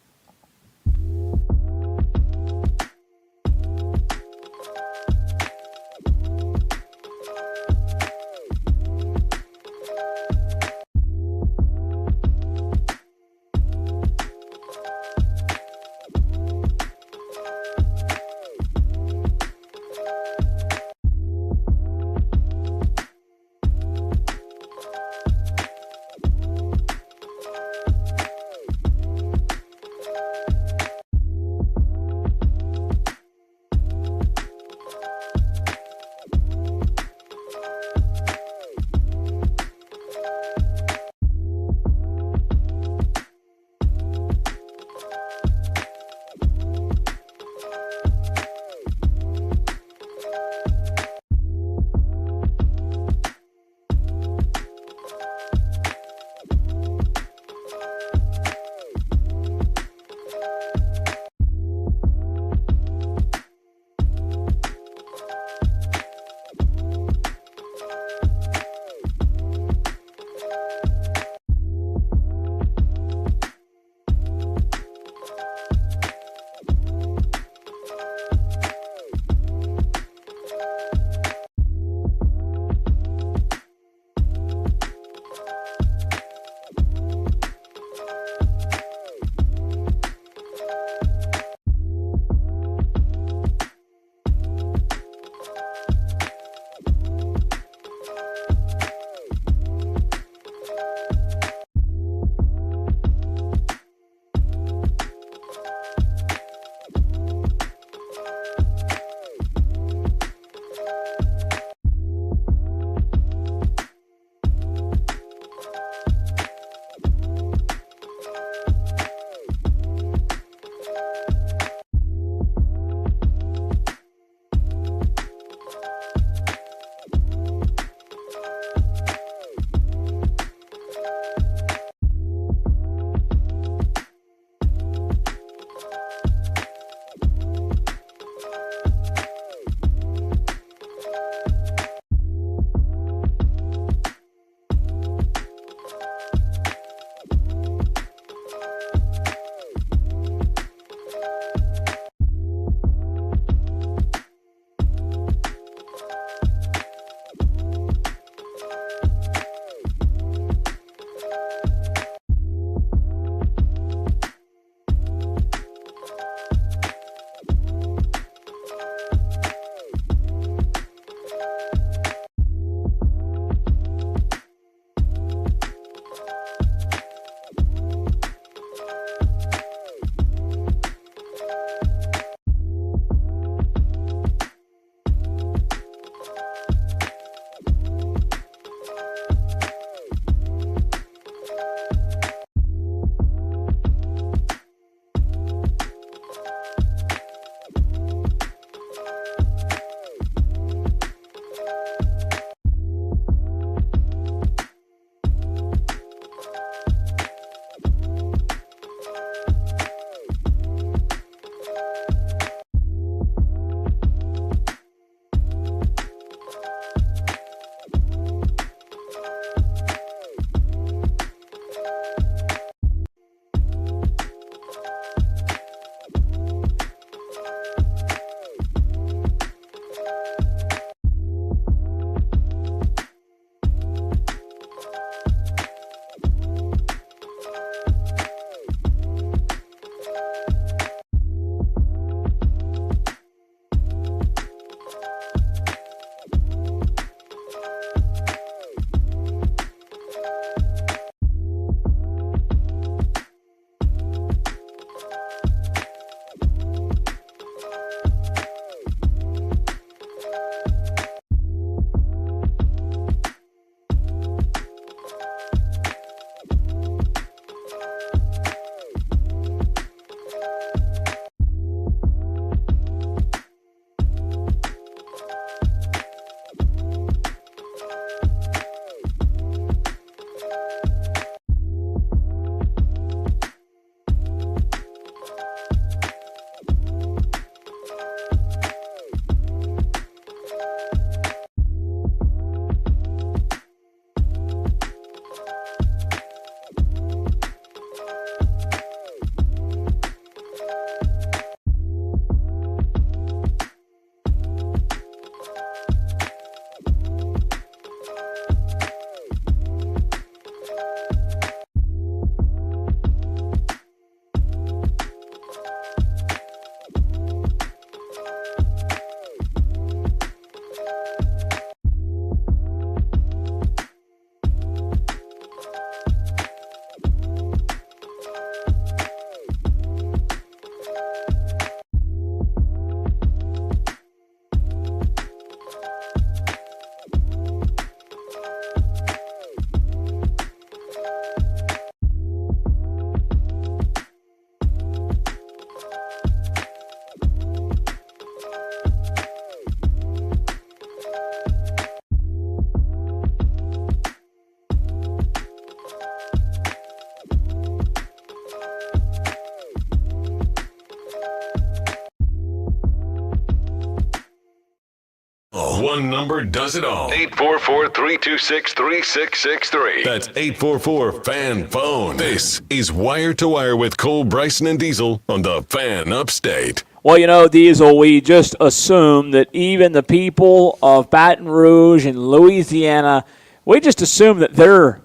One number does it all. 844-326-3663. That's 844-FAN-PHONE. This is Wire to Wire with Cole, Bryson, and Diesel on the Fan Upstate. Well, Diesel, we just assume that even the people of Baton Rouge and Louisiana, we just assume that they're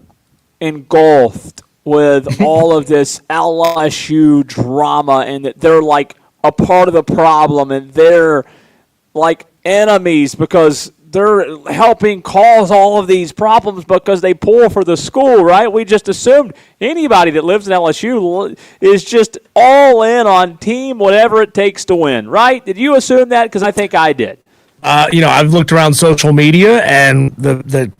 engulfed with all of this LSU drama and that they're like a part of the problem and they're like enemies because they're helping cause all of these problems because they pull for the school, right? We just assumed anybody that lives in LSU is just all in on team whatever it takes to win, right? Did you assume that? Because I think I did. I've looked around social media, and the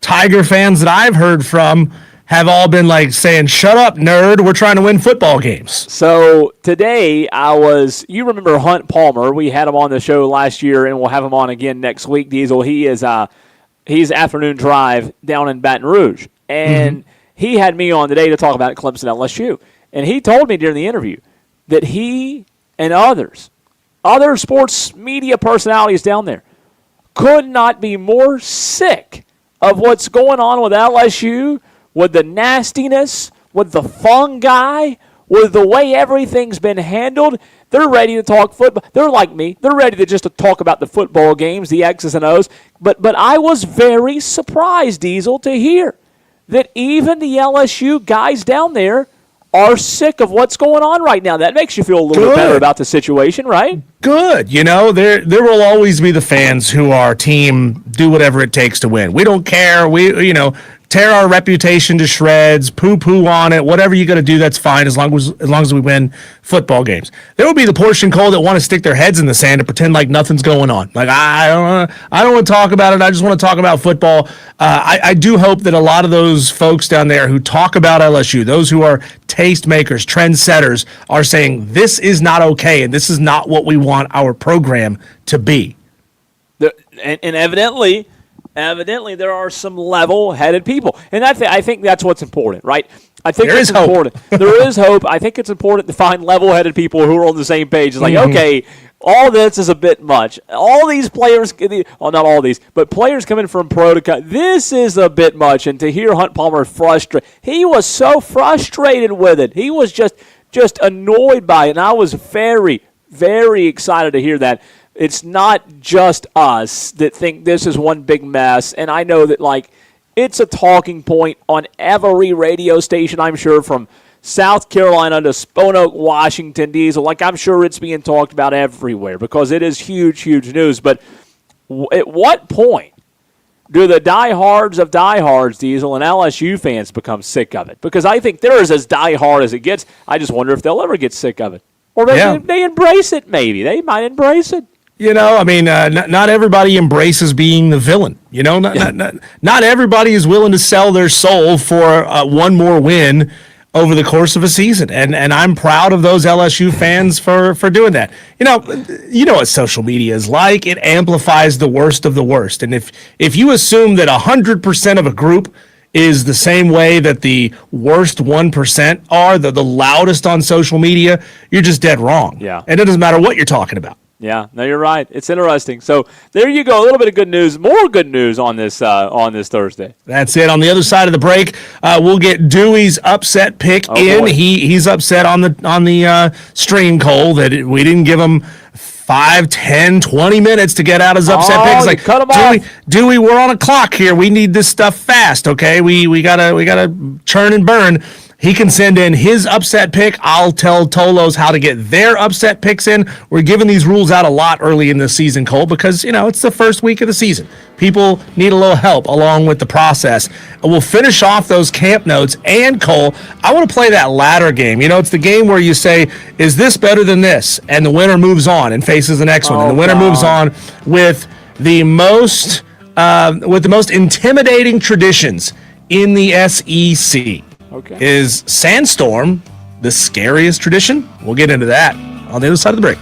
Tiger fans that I've heard from have all been like saying, "Shut up, nerd. We're trying to win football games." So today you remember Hunt Palmer. We had him on the show last year, and we'll have him on again next week, Diesel. He's afternoon drive down in Baton Rouge. And he had me on today to talk about Clemson LSU. And he told me during the interview that he and other sports media personalities down there could not be more sick of what's going on with LSU, with the nastiness, with the fungi, with the way everything's been handled. They're ready to talk football. They're like me. They're ready to just talk about the football games, the X's and O's. But I was very surprised, Diesel, to hear that even the LSU guys down there are sick of what's going on right now. That makes you feel a little bit better about the situation, right? Good. There will always be the fans who are team do whatever it takes to win. We don't care. We tear our reputation to shreds, poo-poo on it, whatever you got to do, that's fine as long as we win football games. There will be the portion, Cole, that want to stick their heads in the sand and pretend like nothing's going on. Like, I don't want to talk about it. I just want to talk about football. I do hope that a lot of those folks down there who talk about LSU, those who are tastemakers, trendsetters, are saying this is not okay and this is not what we want our program to be. And evidently there are some level-headed people. And I think that's what's important, right? I think it's important. There is hope. I think it's important to find level-headed people who are on the same page. It's like, okay, all this is a bit much. All these players, not all these, but players coming from pro to cut, this is a bit much. And to hear Hunt Palmer frustrated, he was so frustrated with it. He was just annoyed by it. And I was very, very excited to hear that. It's not just us that think this is one big mess, and I know that, it's a talking point on every radio station, I'm sure, from South Carolina to Sponoak, Washington, Diesel. I'm sure it's being talked about everywhere because it is huge, huge news. But at what point do the diehards of diehards, Diesel, and LSU fans become sick of it? Because I think they're as diehard as it gets. I just wonder if they'll ever get sick of it. Or they embrace it, maybe. They might embrace it. Not everybody embraces being the villain. Not everybody is willing to sell their soul for one more win over the course of a season. And I'm proud of those LSU fans for doing that. You know what social media is like. It amplifies the worst of the worst. And if you assume that 100% of a group is the same way that the worst 1% are, the loudest on social media, you're just dead wrong. Yeah. And it doesn't matter what you're talking about. Yeah, no, you're right. It's interesting. So there you go. A little bit of good news, more good news on this Thursday. That's it. On the other side of the break, we'll get Dewey's upset pick in. Boy. He's upset on the stream, Cole, that we didn't give him 5, 10, 20 minutes to get out his upset pick. It's like, cut him off. Dewey, we're on a clock here. We need this stuff fast, okay? We gotta churn and burn. He can send in his upset pick. I'll tell Tolos how to get their upset picks in. We're giving these rules out a lot early in the season, Cole, because, it's the first week of the season. People need a little help along with the process. And we'll finish off those camp notes. And, Cole, I want to play that ladder game. It's the game where you say, is this better than this? And the winner moves on and faces the next one. And the winner moves on with the most intimidating traditions in the SEC. Okay. Is Sandstorm the scariest tradition? We'll get into that on the other side of the break.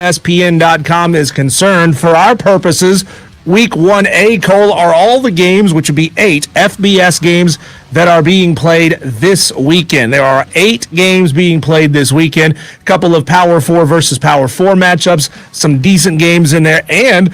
ESPN.com is concerned. For our purposes, Week 1A, Cole, are all the games, which would be 8 FBS games that are being played this weekend. There are 8 games being played this weekend. A couple of Power 4 versus Power 4 matchups, some decent games in there, and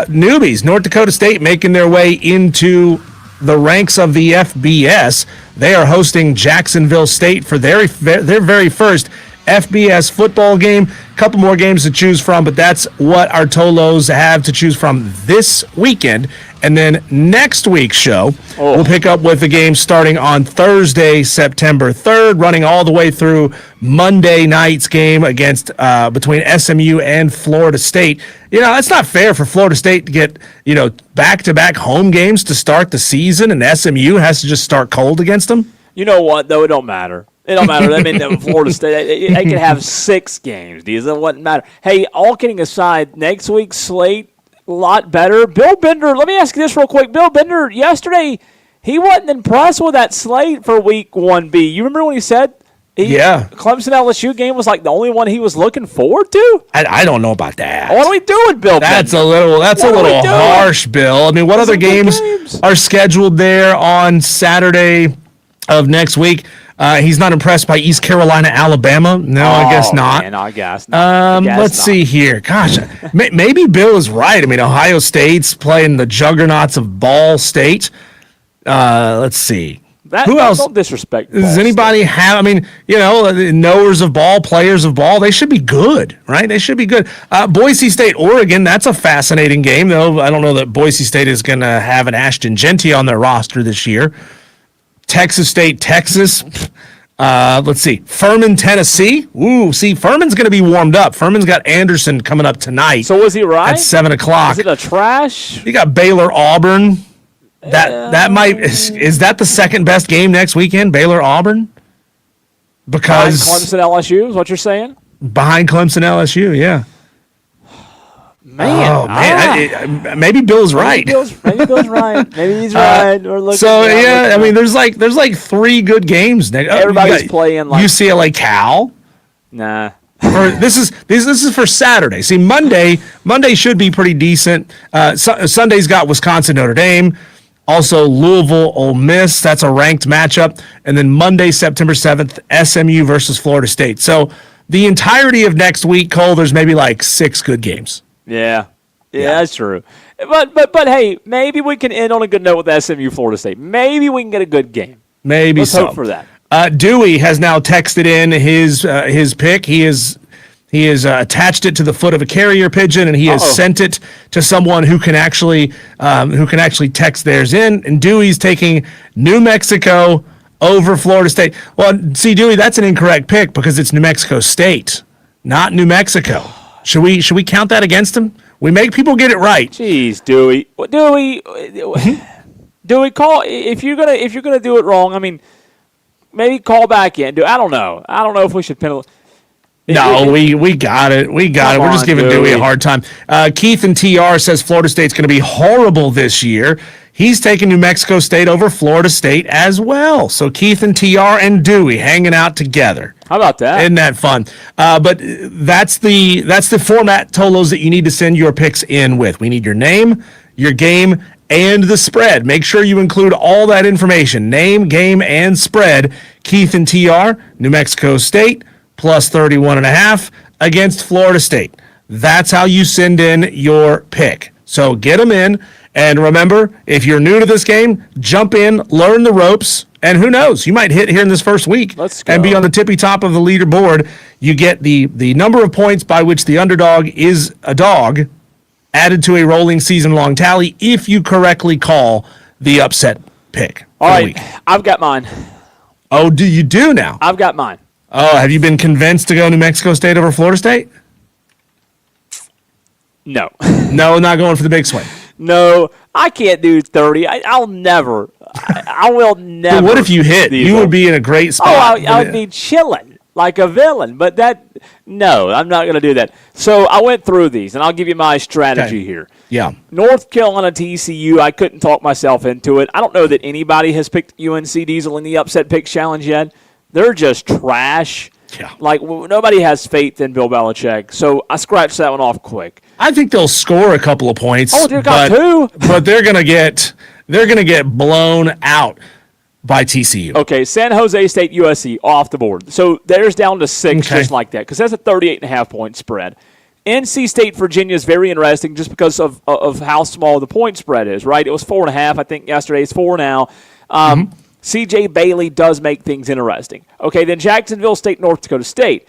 newbies. North Dakota State making their way into the ranks of the FBS. They are hosting Jacksonville State for their very first FBS football game. A couple more games to choose from, but that's what our Tolos have to choose from this weekend. And then next week's show, we'll pick up with the game starting on Thursday, September 3rd, running all the way through Monday night's game against between SMU and Florida State. You know, it's not fair for Florida State to get, back-to-back home games to start the season, and SMU has to just start cold against them. You know what, though? It don't matter. It don't matter. I mean, Florida State, they could have 6 games. It wouldn't matter. Hey, all kidding aside, next week's slate, a lot better. Bill Bender, let me ask you this real quick. Bill Bender, yesterday, he wasn't impressed with that slate for Week 1B. You remember when he said Clemson LSU game was like the only one he was looking forward to? I don't know about that. What are we doing, Bill Bender? That's a little harsh, Bill. I mean, what other games are scheduled there on Saturday of next week? He's not impressed by East Carolina, Alabama. No, I guess not. Man, I guess not. Let's see here. Gosh, maybe Bill is right. I mean, Ohio State's playing the juggernauts of Ball State. Let's see. Who else? Don't disrespect Ball Does anybody State. have? I mean, knowers of ball, players of ball. They should be good, right? They should be good. Boise State, Oregon. That's a fascinating game, though. I don't know that Boise State is going to have an Ashton Genty on their roster this year. Texas State, Texas. Let's see. Furman, Tennessee. Ooh, see, Furman's going to be warmed up. Furman's got Anderson coming up tonight. So was he right? At 7 o'clock. Is it a trash? You got Baylor, Auburn. That might is that the second best game next weekend? Baylor, Auburn. Because behind Clemson, LSU is what you're saying. Behind Clemson, LSU, yeah. Man, maybe Bill's right. Maybe Bill's right. Maybe he's right. I mean, there's like 3 good games next. Everybody's playing like UCLA, Cal. Nah. Or this is for Saturday. See, Monday should be pretty decent. Sunday's got Wisconsin, Notre Dame. Also, Louisville, Ole Miss. That's a ranked matchup. And then Monday, September 7th, SMU versus Florida State. So the entirety of next week, Cole, there's maybe like 6 good games. Yeah, that's true. But hey, maybe we can end on a good note with SMU Florida State. Maybe we can get a good game. Let's hope for that. Dewey has now texted in his pick. He has attached it to the foot of a carrier pigeon, and he has sent it to someone who can actually text theirs in. And Dewey's taking New Mexico over Florida State. Well, see, Dewey, that's an incorrect pick because it's New Mexico State, not New Mexico. Should we count that against him? We make people get it right. Jeez, Dewey, call if you're gonna do it wrong. I mean, maybe call back in. I don't know if we should penalize. No, we got it. We got it. We're just giving Dewey a hard time. Keith and TR says Florida State's going to be horrible this year. He's taking New Mexico State over Florida State as well. So Keith and TR and Dewey hanging out together. How about that? Isn't that fun? But that's the format, Tolos, that you need to send your picks in with. We need your name, your game, and the spread. Make sure you include all that information. Name, game, and spread. Keith and TR, New Mexico State, plus 31.5 against Florida State. That's how you send in your pick. So get them in. And remember, if you're new to this game, jump in, learn the ropes, and who knows? You might hit here in this first week and be on the tippy top of the leaderboard. You get the number of points by which the underdog is a dog added to a rolling season-long tally if you correctly call the upset pick. All right, I've got mine. Oh, do you do now? I've got mine. Oh, have you been convinced to go New Mexico State over Florida State? No. No, not going for the big swing. No, I can't do 30. I'll never. I will never. But what if you hit? You would be in a great spot. Oh, I would be chilling like a villain. But no, I'm not going to do that. So I went through these, and I'll give you my strategy here. Yeah. North Carolina, TCU, I couldn't talk myself into it. I don't know that anybody has picked UNC Diesel in the upset picks challenge yet. They're just trash. Yeah. Like, nobody has faith in Bill Belichick, so I scratched that one off quick. I think they'll score a couple of points. Oh, they got two. But they're gonna get blown out by TCU. Okay, San Jose State, USC off the board. So there's down to 6 just like that, because that's a 38.5-point spread. NC State, Virginia is very interesting just because of how small the point spread is, right? It was 4.5, I think, yesterday. It's 4 now. CJ Bailey does make things interesting. Okay, then Jacksonville State, North Dakota State.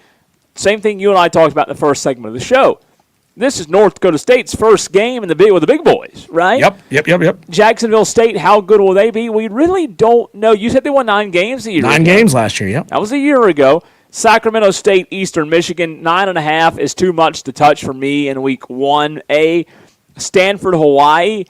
Same thing you and I talked about in the first segment of the show. This is North Dakota State's first game with the big boys, right? Yep. Jacksonville State, how good will they be? We really don't know. You said they won 9 games a year ago. 9 games last year, yep. That was a year ago. Sacramento State, Eastern Michigan, 9.5 is too much to touch for me in week 1A. Stanford, Hawaii.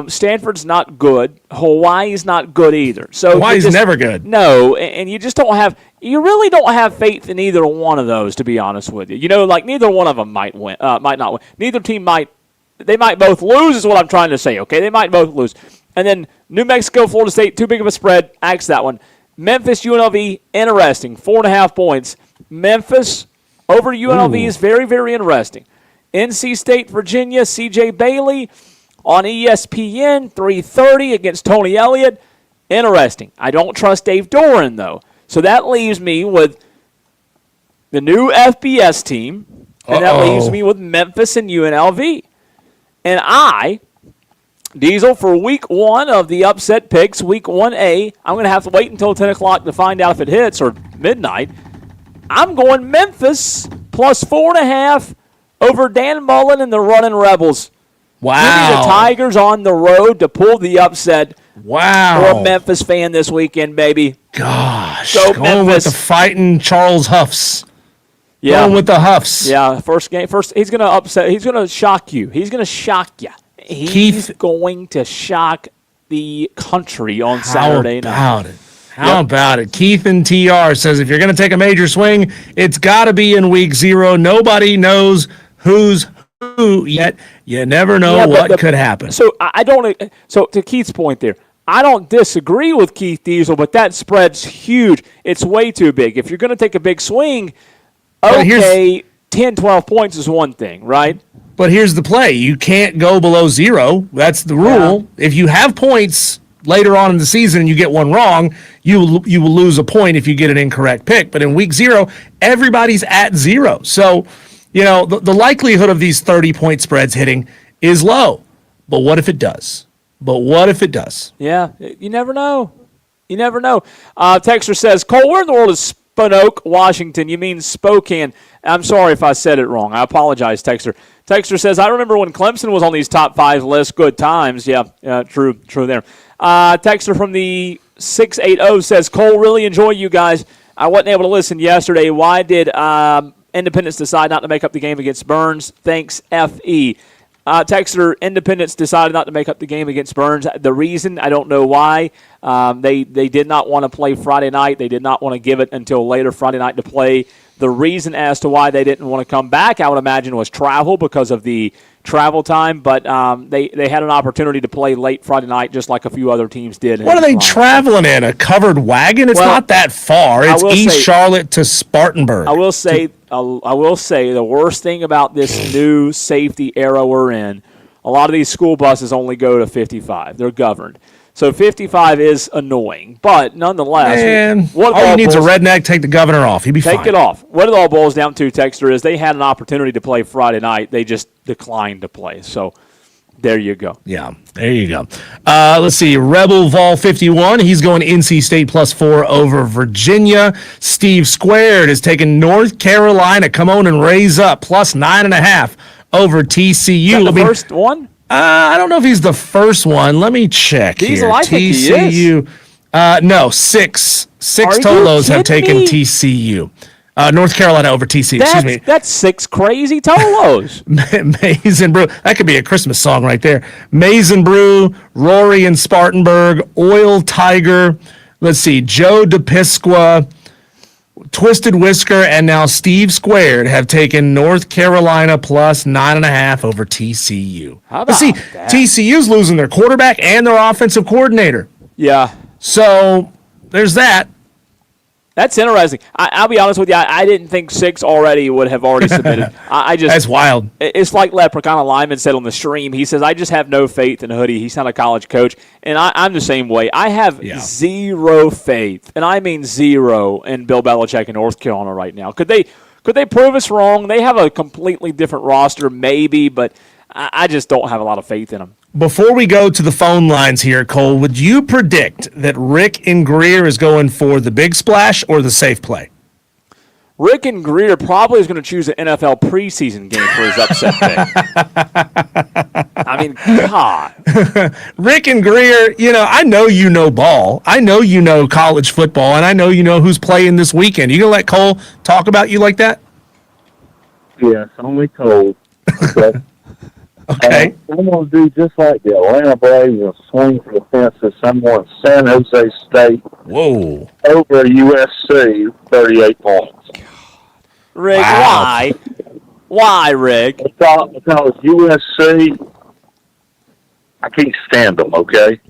Stanford's not good. Hawaii's not good either. So Hawaii's never good. No, and you just don't have. You really don't have faith in either one of those, to be honest with you. You know, like neither one of them might win. Might not win. Neither team might. They might both lose, is what I'm trying to say. Okay, they might both lose. And then New Mexico, Florida State, too big of a spread. Axe that one. Memphis, UNLV, interesting. 4.5 points. Memphis over UNLV is very, very interesting. NC State, Virginia, CJ Bailey on ESPN, 3:30 against Tony Elliott. Interesting. I don't trust Dave Doran, though. So that leaves me with the new FBS team, and that leaves me with Memphis and UNLV. And Diesel, for week 1 of the upset picks, week 1A, I'm going to have to wait until 10 o'clock to find out if it hits, or midnight. I'm going Memphis plus 4.5 over Dan Mullen and the Running Rebels. Wow. Give me the Tigers on the road to pull the upset. Wow. For a Memphis fan this weekend, baby. Gosh. Go Going Memphis. with the fighting Charles Huffs. Yeah. Going with the Huffs. Yeah, first he's going to upset. He's going to shock you. He's going to shock you. He's going to shock the country on Saturday night. How about it? Keith and TR says if you're going to take a major swing, it's got to be in week 0. Nobody knows who's who yet. You never know what could happen. So I don't. So to Keith's point there, I don't disagree with Keith Diesel, but that spread's huge. It's way too big. If you're going to take a big swing, okay, 10, 12 points is one thing, right? But here's the play. You can't go below 0. That's the rule. Yeah. If you have points later on in the season and you get one wrong, you will lose a point if you get an incorrect pick. But in week 0, everybody's at 0. So, you know, the likelihood of these 30-point spreads hitting is low. But what if it does? Yeah, you never know. You never know. Texter says, Cole, where in the world is Spokane, Washington? You mean Spokane. I'm sorry if I said it wrong. I apologize, Texter. Texter says, I remember when Clemson was on these top 5 lists. Good times. Yeah, true there. Texter from the 680 says, Cole, really enjoy you guys. I wasn't able to listen yesterday. Why did Independence decide not to make up the game against Burns? Thanks, F.E. Texter, Independence decided not to make up the game against Burns. The reason, I don't know why. They did not want to play Friday night. They did not want to give it until later Friday night to play. The reason as to why they didn't want to come back, I would imagine, was travel because of the travel time. But they had an opportunity to play late Friday night, just like a few other teams did. What are they traveling in? A covered wagon? It's not that far. It's East Charlotte to Spartanburg. I will say the worst thing about this new safety era we're in, a lot of these school buses only go to 55. They're governed. So 55 is annoying, but nonetheless, all he needs a redneck. Take the governor off. He'd be fine. Take it off. What it all boils down to, Texter, is they had an opportunity to play Friday night. They just declined to play. So there you go. Yeah, there you go. Let's see. Rebel Vol 51. He's going NC State plus 4 over Virginia. Steve Squared is taking North Carolina. Come on and raise up plus 9.5 over TCU. Is that the first one? I don't know if he's the first one. Let me check Diesel, here. I think he is. No, six Tolos have taken TCU. North Carolina over TCU. Excuse me. That's 6 crazy Tolos. Maize and Brew. That could be a Christmas song right there. Maize and Brew, Rory and Spartanburg, Oil Tiger. Let's see, Joe DePisqua, Twisted Whisker, and now Steve Squared have taken North Carolina plus 9.5 over TCU. How about that? TCU's losing their quarterback and their offensive coordinator. Yeah. So there's that. That's interesting. I'll be honest with you. I didn't think 6 would have already submitted. I just That's wild. It's like Leprechaun Lyman said on the stream. He says, I just have no faith in Hoodie. He's not a college coach. And I'm the same way. I have zero faith, and I mean zero, in Bill Belichick in North Carolina right now. Could they prove us wrong? They have a completely different roster, maybe, but I just don't have a lot of faith in them. Before we go to the phone lines here, Cole, would you predict that Rick and Greer is going for the big splash or the safe play? Rick and Greer probably is going to choose an NFL preseason game for his upset pick. I mean, God. Rick and Greer, I know you know ball. I know you know college football, and I know you know who's playing this weekend. You going to let Cole talk about you like that? Yes, only Cole. Okay. Okay. I'm going to do just like the Atlanta Braves and swing for the fences. I'm going San Jose State Whoa. over USC, 38 points. Rick, Wow. why? Why, Rick? Because USC, I can't stand them, okay?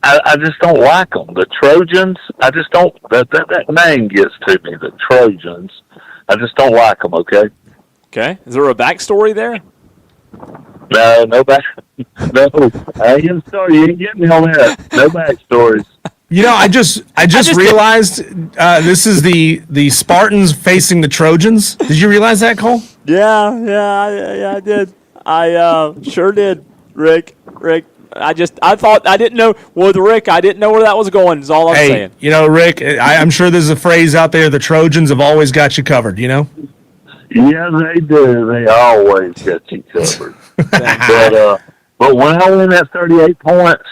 I just don't like them. The Trojans, I just don't, that name gets to me, the Trojans. I just don't like them, okay? Okay. Is there a backstory there? No, no back. No, I ain't gonna start. You ain't getting me on that. No backstories. I just realized this is the Spartans facing the Trojans. Did you realize that, Cole? Yeah, I did. I sure did, Rick. I didn't know. With Rick, I didn't know where that was going. Is all I'm saying. Rick, I'm sure there's a phrase out there. The Trojans have always got you covered. Yeah, they do. They always get you covered. But when I win that 38 points,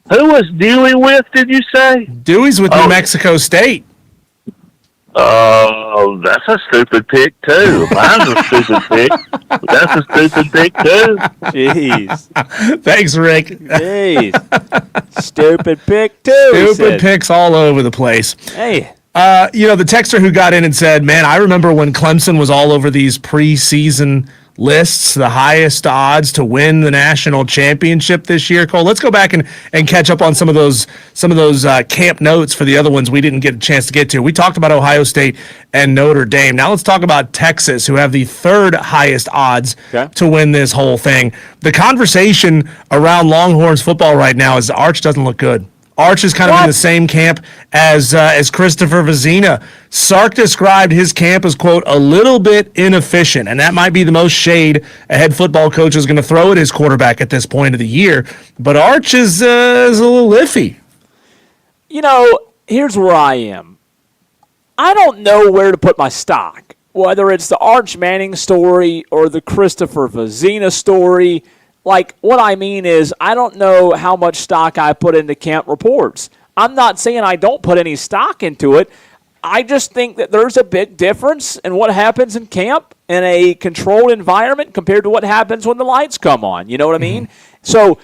who was Dewey with, did you say? Dewey's with New Mexico State. Oh, that's a stupid pick, too. Mine's a stupid pick. That's a stupid pick, too. Jeez. Thanks, Rick. Jeez. Stupid pick, too. Stupid picks all over the place. Hey. The texter who got in and said, man, I remember when Clemson was all over these preseason lists, the highest odds to win the national championship this year. Cole, let's go back and catch up on some of those camp notes for the other ones we didn't get a chance to get to. We talked about Ohio State and Notre Dame. Now let's talk about Texas, who have the third highest odds to win this whole thing. The conversation around Longhorns football right now is Arch doesn't look good. Arch is kind of in the same camp as Christopher Vizina. Sark described his camp as, quote, a little bit inefficient, and that might be the most shade a head football coach is going to throw at his quarterback at this point of the year. But Arch is a little iffy. Here's where I am. I don't know where to put my stock, whether it's the Arch Manning story or the Christopher Vizina story. Like, what I mean is, I don't know how much stock I put into camp reports. I'm not saying I don't put any stock into it. I just think that there's a big difference in what happens in camp in a controlled environment compared to what happens when the lights come on. You know what I mean? So,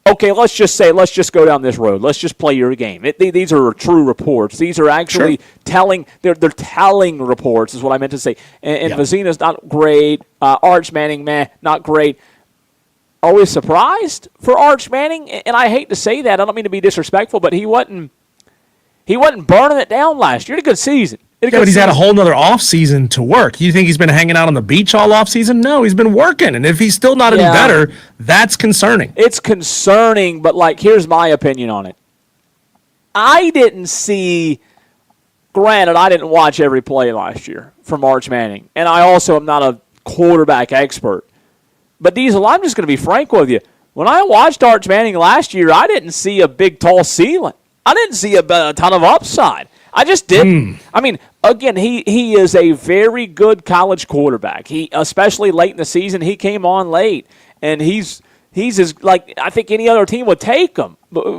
okay, let's just go down this road. Let's just play your game. These are true reports. These are actually telling. They're telling reports is what I meant to say. And Vizina's not great. Arch Manning, not great. Are we surprised for Arch Manning? And I hate to say that. I don't mean to be disrespectful, but he wasn't burning it down last year. He had a good season. But he's had a whole nother offseason to work. You think he's been hanging out on the beach all offseason? No, he's been working. And if he's still not any better, that's concerning. It's concerning, but, here's my opinion on it. I didn't see – granted, I didn't watch every play last year from Arch Manning. And I also am not a quarterback expert. But, Diesel, I'm just going to be frank with you. When I watched Arch Manning last year, I didn't see a big, tall ceiling. I didn't see a ton of upside. I just didn't. I mean, again, he is a very good college quarterback. He, especially late in the season, he came on late. And he's as, I think any other team would take him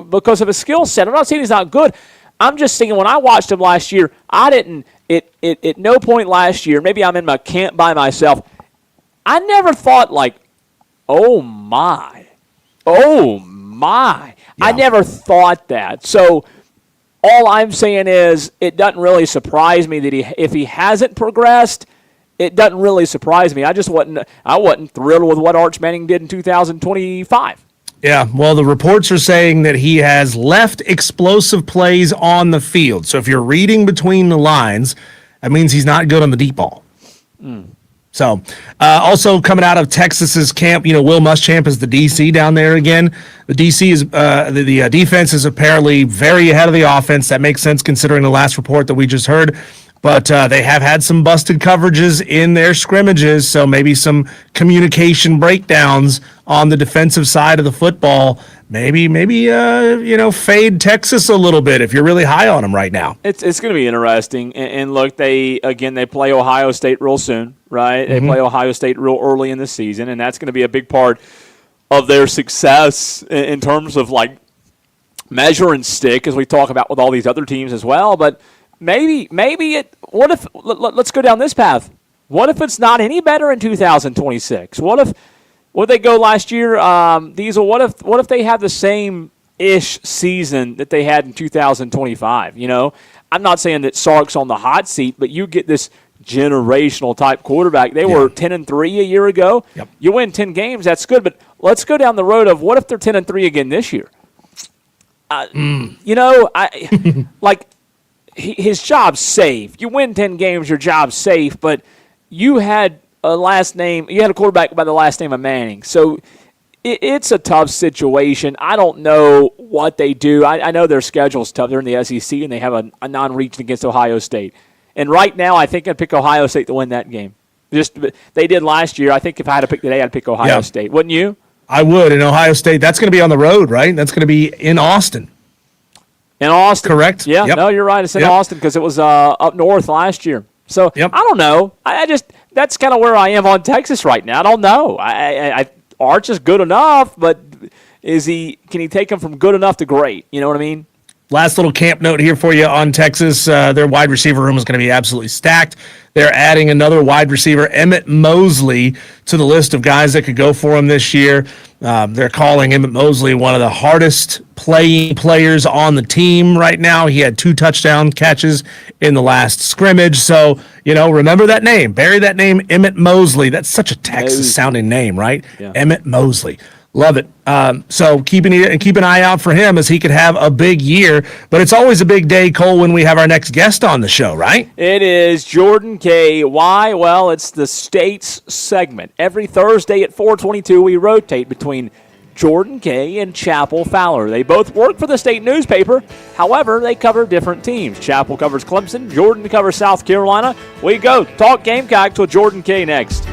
because of his skill set. I'm not saying he's not good. I'm just saying when I watched him last year, I didn't, at no point last year, maybe I'm in my camp by myself, I never thought oh, my. Yeah. I never thought that. So all I'm saying is it doesn't really surprise me that if he hasn't progressed, it doesn't really surprise me. I wasn't thrilled with what Arch Manning did in 2025. Yeah, well, the reports are saying that he has left explosive plays on the field. So if you're reading between the lines, that means he's not good on the deep ball. So, also coming out of Texas's camp, Will Muschamp is the DC down there again. The DC is the defense is apparently very ahead of the offense. That makes sense considering the last report that we just heard. But they have had some busted coverages in their scrimmages, so maybe some communication breakdowns on the defensive side of the football. Maybe fade Texas a little bit if you're really high on them right now. It's going to be interesting. And look, they play Ohio State real soon, right? They play Ohio State real early in the season, and that's going to be a big part of their success in terms of like measure and stick, as we talk about with all these other teams as well. But let's go down this path. What if it's not any better in 2026? What they go last year, Diesel? What if they have the same-ish season that they had in 2025? I'm not saying that Sark's on the hot seat, but you get this generational type quarterback. They were 10-3 a year ago. Yep. You win 10 games, that's good. But let's go down the road of what if they're 10-3 again this year? His job's safe. You win 10 games, your job's safe, but you had a quarterback by the last name of Manning. So it's a tough situation. I don't know what they do. I know their schedule's tough. They're in the SEC, and they have a non-region against Ohio State. And right now, I think I'd pick Ohio State to win that game. They did last year. I think if I had to pick today, I'd pick Ohio State. Wouldn't you? I would. In Ohio State, that's going to be on the road, right? That's going to be in Austin. In Austin. Correct. Yeah, Yep. No, you're right. It's in Austin because it was up north last year. So I don't know. That's kind of where I am on Texas right now. I don't know. Arch is good enough, but can he take him from good enough to great? You know what I mean? Last little camp note here for you on Texas. Their wide receiver room is going to be absolutely stacked. They're adding another wide receiver, Emmett Mosley, to the list of guys that could go for him this year. They're calling Emmett Mosley one of the hardest playing players on the team right now. He had 2 touchdown catches in the last scrimmage. So, remember that name. Bury that name, Emmett Mosley. That's such a Texas-sounding name, right? Yeah. Emmett Mosley. Love it. So keep an eye out for him as he could have a big year. But it's always a big day, Cole, when we have our next guest on the show, right? It is Jordan K. Why? Well, it's the States segment. Every Thursday at 4:22, we rotate between Jordan K. and Chappell Fowler. They both work for the state newspaper. However, they cover different teams. Chappell covers Clemson. Jordan covers South Carolina. We go talk Gamecocks with Jordan K. next.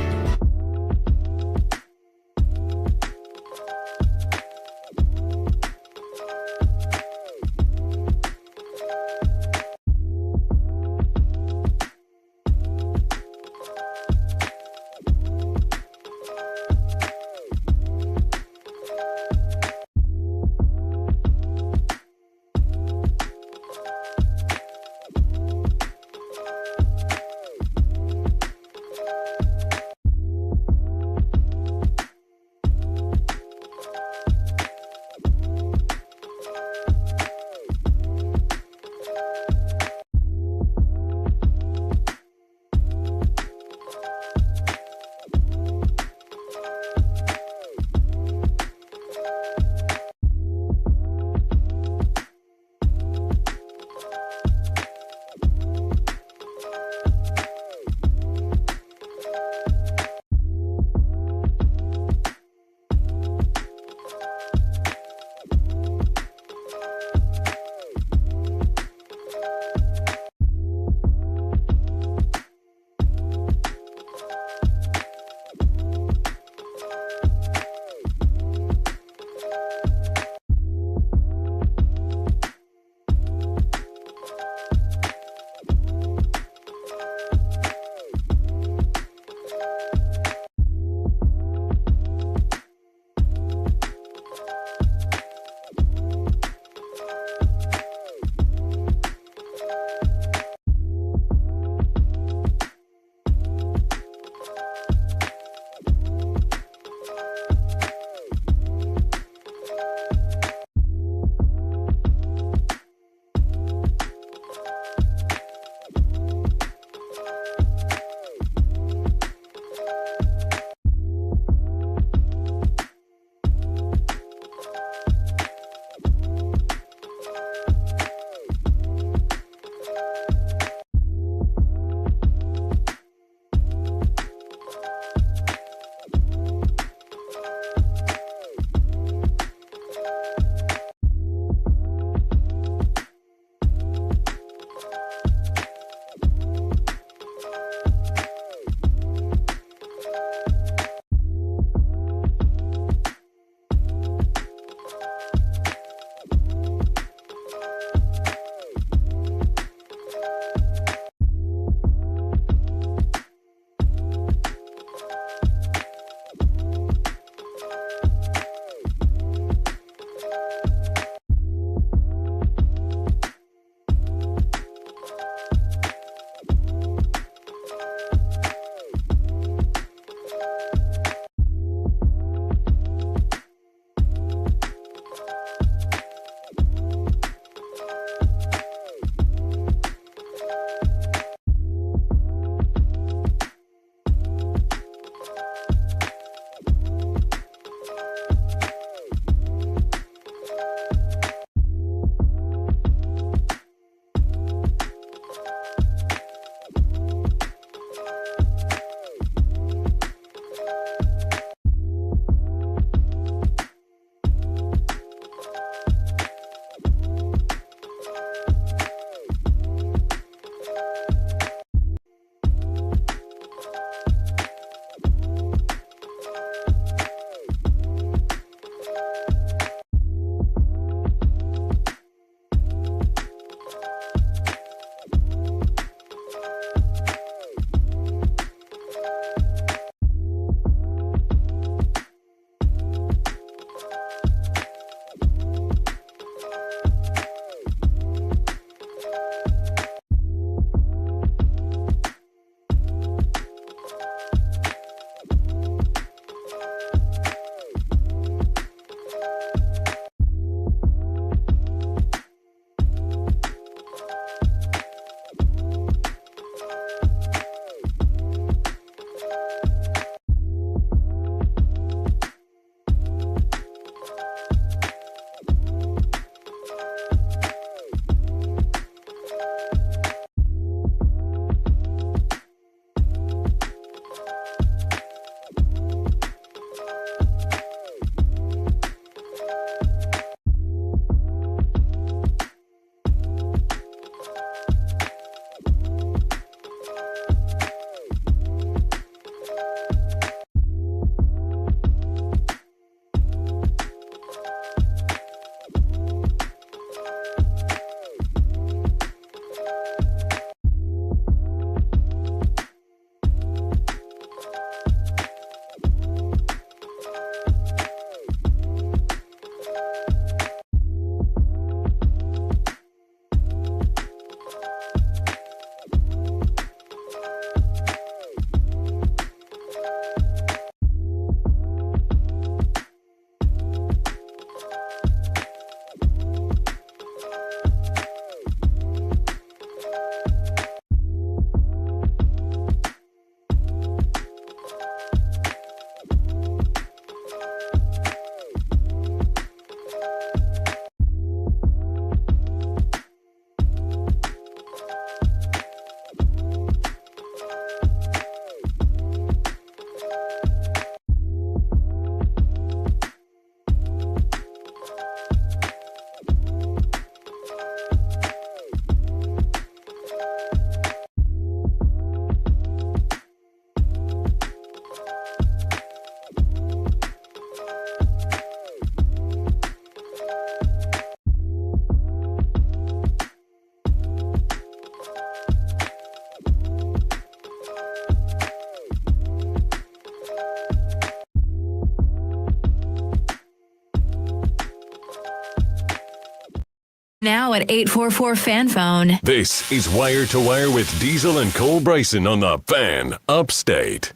Now at 844-FAN-PHONE. This is Wire to Wire with Diesel and Cole Bryson on the Fan Upstate.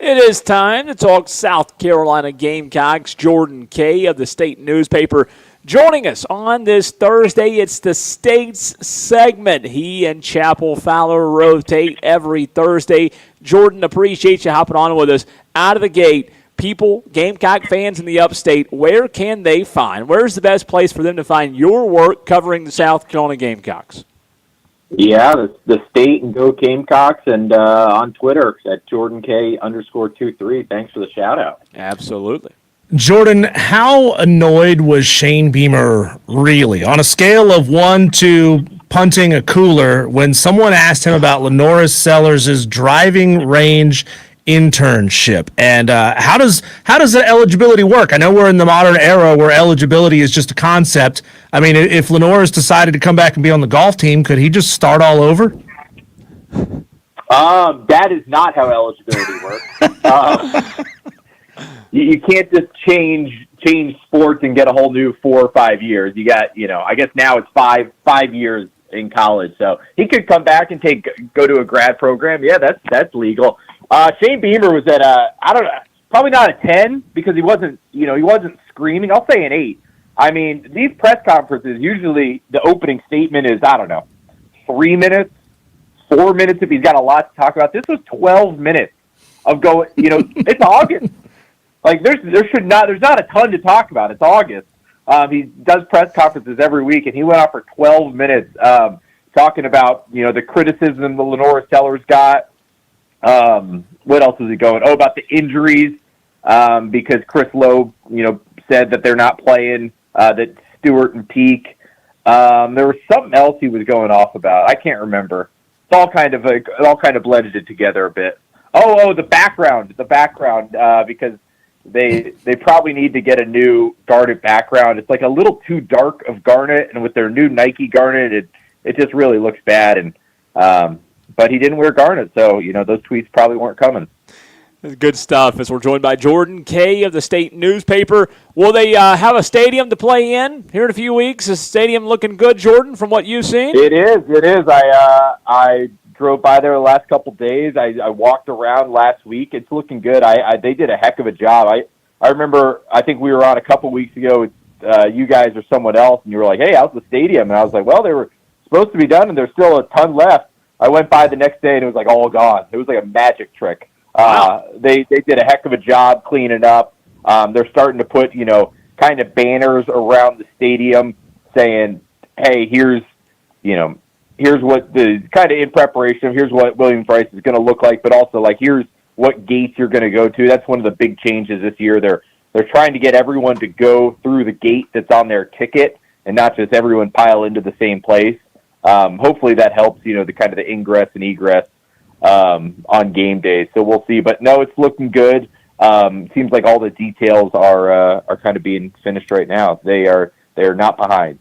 It is time to talk South Carolina Gamecocks. Jordan Kay of the State newspaper joining us on this Thursday. It's the State's segment. He and Chapel Fowler rotate every Thursday. Jordan, appreciate you hopping on with us. Out of the gate, people, Gamecock fans in the Upstate, where's the best place for them to find your work covering the South Carolina Gamecocks? Yeah, the State and Go Gamecocks, and on Twitter at JordanK_23. Thanks for the shout out. Absolutely. Jordan, how annoyed was Shane Beamer really on a scale of 1 to punting a cooler when someone asked him about Lenora Sellers' driving range internship? And how does the eligibility work? I know we're in the modern era where eligibility is just a concept. I mean, if Lenore's decided to come back and be on the golf team, could he just start all over? That is not how eligibility works. You can't just change sports and get a whole new 4 or 5 years. You got, I guess now it's five years in college. So he could come back and go to a grad program. Yeah, that's legal. Shane Beamer was at I don't know, probably not a 10 because he wasn't screaming. I'll say an 8. I mean, these press conferences, usually the opening statement is, 3 minutes, 4 minutes if he's got a lot to talk about. This was 12 minutes of going, it's August. Like there's not a ton to talk about. It's August. He does press conferences every week, and he went on for 12 minutes talking about, the criticism the Lenora Sellers got. What else was he going? Oh, about the injuries, because Chris Loeb, said that they're not playing, that Stewart and Peak. There was something else he was going off about. I can't remember. It all kind of blended it together a bit. Oh, the background, because they probably need to get a new garnet background. It's like a little too dark of garnet, and with their new Nike garnet, it just really looks bad. And but he didn't wear garnet, so those tweets probably weren't coming. Good stuff. As we're joined by Jordan Kay of the State newspaper. Will they have a stadium to play in here in a few weeks? Is the stadium looking good, Jordan, from what you've seen? It is. I drove by there the last couple days. I walked around last week. It's looking good. They did a heck of a job. I remember, I think we were on a couple weeks ago with you guys or someone else, and you were like, hey, how's the stadium? And I was like, well, they were supposed to be done, and there's still a ton left. I went by the next day, and it was like all gone. It was like a magic trick. Wow. They did a heck of a job cleaning up. They're starting to put, kind of banners around the stadium saying, hey, here's what the kind of in preparation, here's what William Price is going to look like, but also like, here's what gates you're going to go to. That's one of the big changes this year. They're trying to get everyone to go through the gate that's on their ticket and not just everyone pile into the same place. Hopefully that helps, the kind of the ingress and egress on game days. So we'll see. But no, it's looking good. Seems like all the details are kind of being finished right now. They are not behind.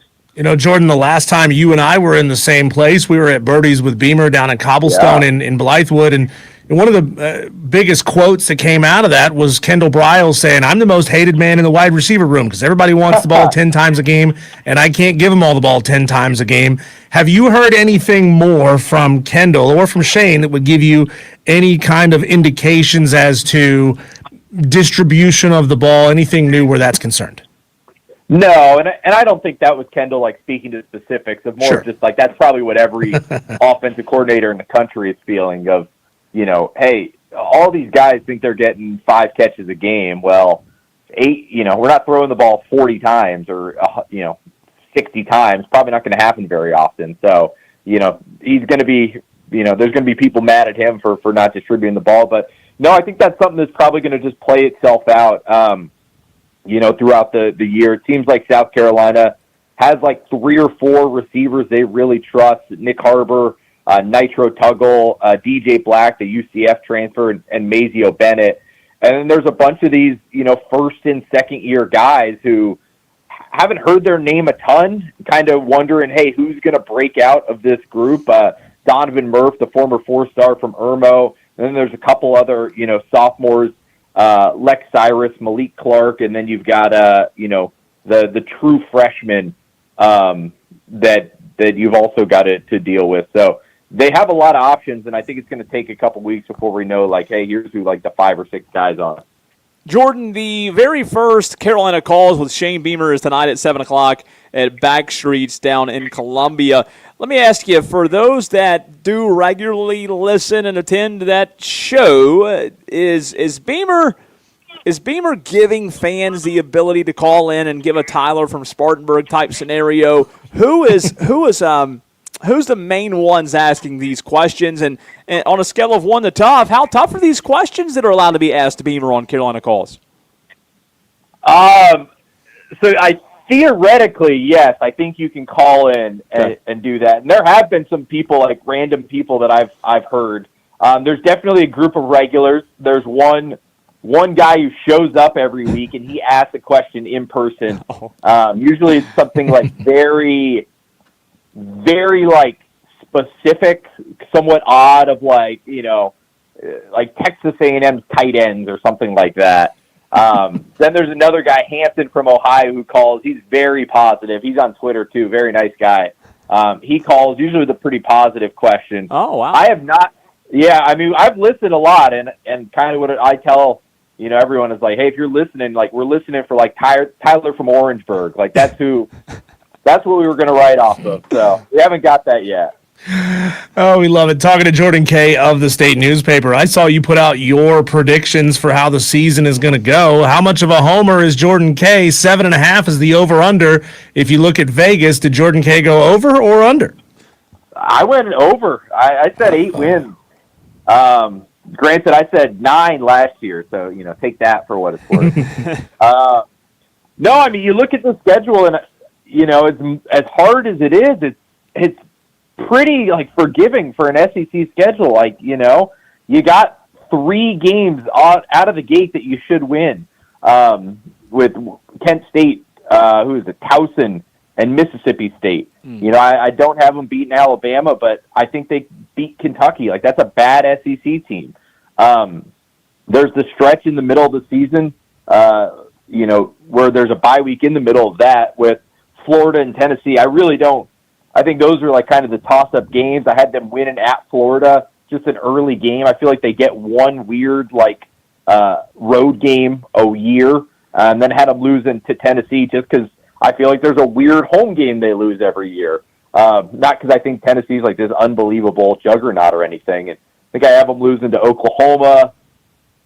Jordan, the last time you and I were in the same place, we were at Birdie's with Beamer down in Cobblestone in Blythewood, and one of the biggest quotes that came out of that was Kendall Briles saying, I'm the most hated man in the wide receiver room because everybody wants the ball 10 times a game, and I can't give them all the ball 10 times a game. Have you heard anything more from Kendall or from Shane that would give you any kind of indications as to distribution of the ball, anything new where that's concerned? No, and I don't think that was Kendall like speaking to specifics of more just like that's probably what every offensive coordinator in the country is feeling of, hey, all these guys think they're getting 5 catches a game. Well, 8, we're not throwing the ball 40 times or 60 times. Probably not going to happen very often. So, he's going to be, there's going to be people mad at him for not distributing the ball. But no, I think that's something that's probably going to just play itself out. Throughout the year. It seems like South Carolina has like 3 or 4 receivers they really trust. Nick Harbor, Nitro Tuggle, DJ Black, the UCF transfer, and Mazio Bennett. And then there's a bunch of these, first and second year guys who haven't heard their name a ton, kind of wondering, hey, who's going to break out of this group? Donovan Murph, the former 4-star from Irmo. And then there's a couple other, sophomores, Lex Cyrus, Malik Clark, and then you've got the true freshman, that you've also got to deal with. So they have a lot of options, and I think it's going to take a couple weeks before we know, like, hey, here's who like the 5 or 6 guys are. Jordan, the very first Carolina Calls with Shane Beamer is tonight at 7 o'clock at Backstreets down in Columbia. Let me ask you, for those that do regularly listen and attend that show, is Beamer giving fans the ability to call in and give a Tyler from Spartanburg type scenario? Who's the main ones asking these questions? And on a scale of 1 to tough, how tough are these questions that are allowed to be asked to Beamer on Carolina Calls? So theoretically, yes, I think you can call in and do that. And there have been some people, like random people that I've heard. There's definitely a group of regulars. There's one guy who shows up every week and he asks a question in person. Usually it's something like very, very like specific, somewhat odd, of like, like Texas A&M's tight ends or something like that. Then there's another guy, Hampton from Ohio, who calls. He's very positive. He's on Twitter too. Very nice guy. He calls usually with a pretty positive question. Oh, wow. I have not. Yeah, I mean, I've listened a lot, and kind of what I tell everyone is like, hey, if you're listening, like we're listening for like Tyler from Orangeburg. Like that's what we were going to write off of. So we haven't got that yet. Oh, we love it. Talking to Jordan Kay of the State Newspaper. I saw you put out your predictions for how the season is going to go. How much of a homer is Jordan Kay? 7.5 is the over-under. If you look at Vegas, did Jordan Kay go over or under? I went over. I said 8 wins. Granted, I said 9 last year, so take that for what it's worth. No, I mean, you look at the schedule, and as hard as it is, it's pretty like forgiving for an SEC schedule. Like you got 3 games out of the gate that you should win. With Kent State, who is it, Towson, and Mississippi State. I don't have them beating Alabama, but I think they beat Kentucky. Like that's a bad SEC team. There's the stretch in the middle of the season, where there's a bye week in the middle of that with Florida and Tennessee. I think those are like kind of the toss-up games. I had them winning at Florida, just an early game. I feel like they get one weird road game a year, and then had them losing to Tennessee just because I feel like there's a weird home game they lose every year. Not because I think Tennessee's like this unbelievable juggernaut or anything. And I think I have them losing to Oklahoma.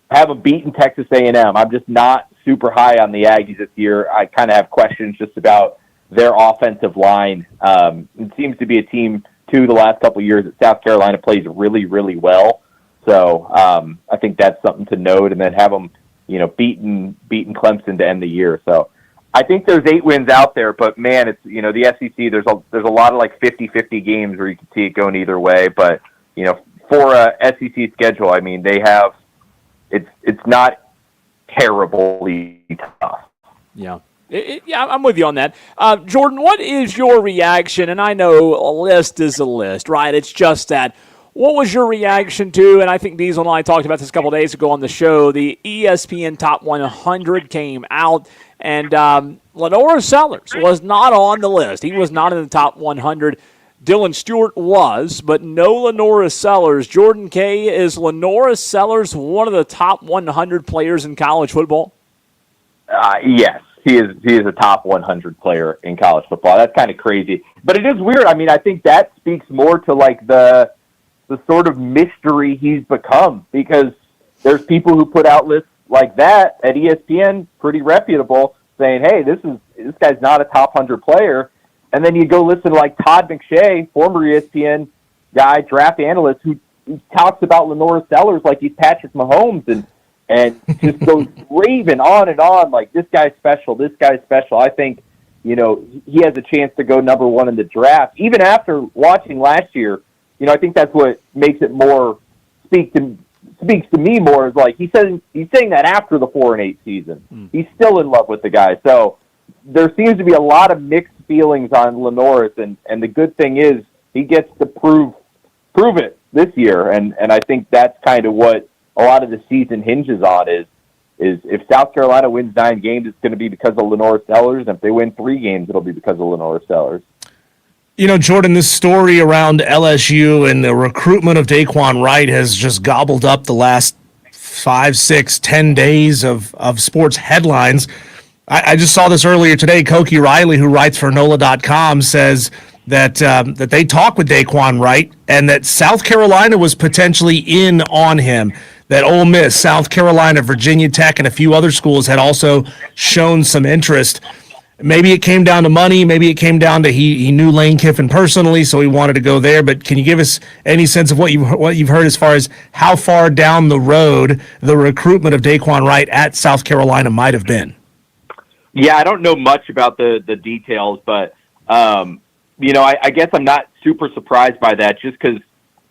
I have them beating Texas A&M. I'm just not super high on the Aggies this year. I kind of have questions just about their offensive line. It seems to be a team, too, the last couple of years that South Carolina plays really, really well. So I think that's something to note. And then have them, beating Clemson to end the year. So I think there's 8 wins out there, but man, it's the SEC. There's a lot of like 50-50 games where you can see it going either way. But for a SEC schedule, I mean they have it's not terribly tough. Yeah. Yeah, I'm with you on that. Jordan, what is your reaction? And I know a list is a list, right? It's just that. What was your reaction to, and I think Diesel and I talked about this a couple of days ago on the show, the ESPN Top 100 came out, and Lenora Sellers was not on the list. He was not in the Top 100. Dylan Stewart was, but no Lenora Sellers. Jordan Kay, is Lenora Sellers one of the top 100 players in college football? Yes. He is a top 100 player in college football. That's kind of crazy. But it is weird. I mean, I think that speaks more to like the sort of mystery he's become, because there's people who put out lists like that at ESPN, pretty reputable, saying, hey, this guy's not a top 100 player. And then you go listen to like Todd McShay, former ESPN guy, draft analyst, who talks about Lenora Sellers like he's Patrick Mahomes and just goes raving on and on like this guy's special, this guy's special. I think, he has a chance to go number 1 in the draft. Even after watching last year, I think that's what makes it more speaks to me more, is like he's saying that after the 4-8 season. He's still in love with the guy. So there seems to be a lot of mixed feelings on Lenoris, and the good thing is he gets to prove it this year, and I think that's kind of what a lot of the season hinges on is if South Carolina wins 9 games, it's going to be because of Lenora Sellers, and if they win 3 games, it'll be because of Lenora Sellers. Jordan, this story around LSU and the recruitment of Daquan Wright has just gobbled up the last 5, 6, 10 days of sports headlines. I just saw this earlier today. Koki Riley, who writes for NOLA.com, says that they talked with Daquan Wright and that South Carolina was potentially in on him. That Ole Miss, South Carolina, Virginia Tech, and a few other schools had also shown some interest. Maybe it came down to money. Maybe it came down to he knew Lane Kiffin personally, so he wanted to go there. But can you give us any sense of what you've heard as far as how far down the road the recruitment of Daquan Wright at South Carolina might have been? Yeah, I don't know much about the details, but I guess I'm not super surprised by that. Just because,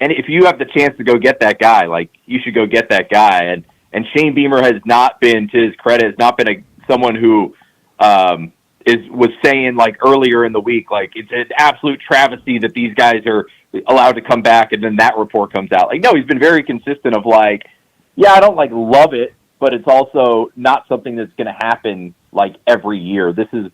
and if you have the chance to go get that guy, like you should go get that guy. And Shane Beamer has not been, to his credit, has not been someone who was saying like earlier in the week, like it's an absolute travesty that these guys are allowed to come back, and then that report comes out. Like, no, he's been very consistent of like, yeah, I don't like love it, but it's also not something that's going to happen like every year. This is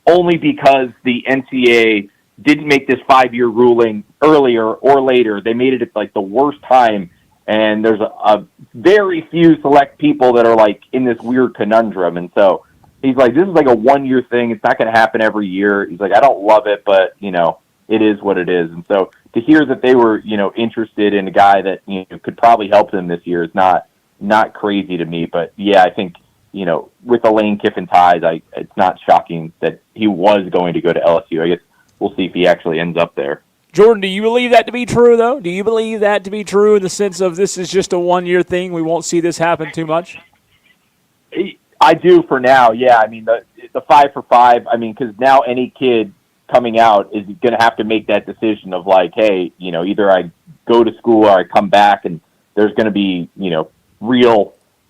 only because the NCAA didn't make this 5-year ruling earlier or later. They made it at like the worst time, and there's a very few select people that are like in this weird conundrum. And so he's like, this is like a 1-year thing. It's not going to happen every year. He's like, I don't love it, but it is what it is. And so to hear that they were, interested in a guy that could probably help them this year is not crazy to me. But yeah, I think, with the Lane Kiffin ties, it's not shocking that he was going to go to LSU. I guess we'll see if he actually ends up there. Jordan, do you believe that to be true, though? Do you believe that to be true in the sense of this is just a 1-year thing? We won't see this happen too much? I do for now, yeah. I mean, the 5 for 5, I mean, because now any kid coming out is going to have to make that decision of like, hey, either I go to school or I come back, and there's going to be,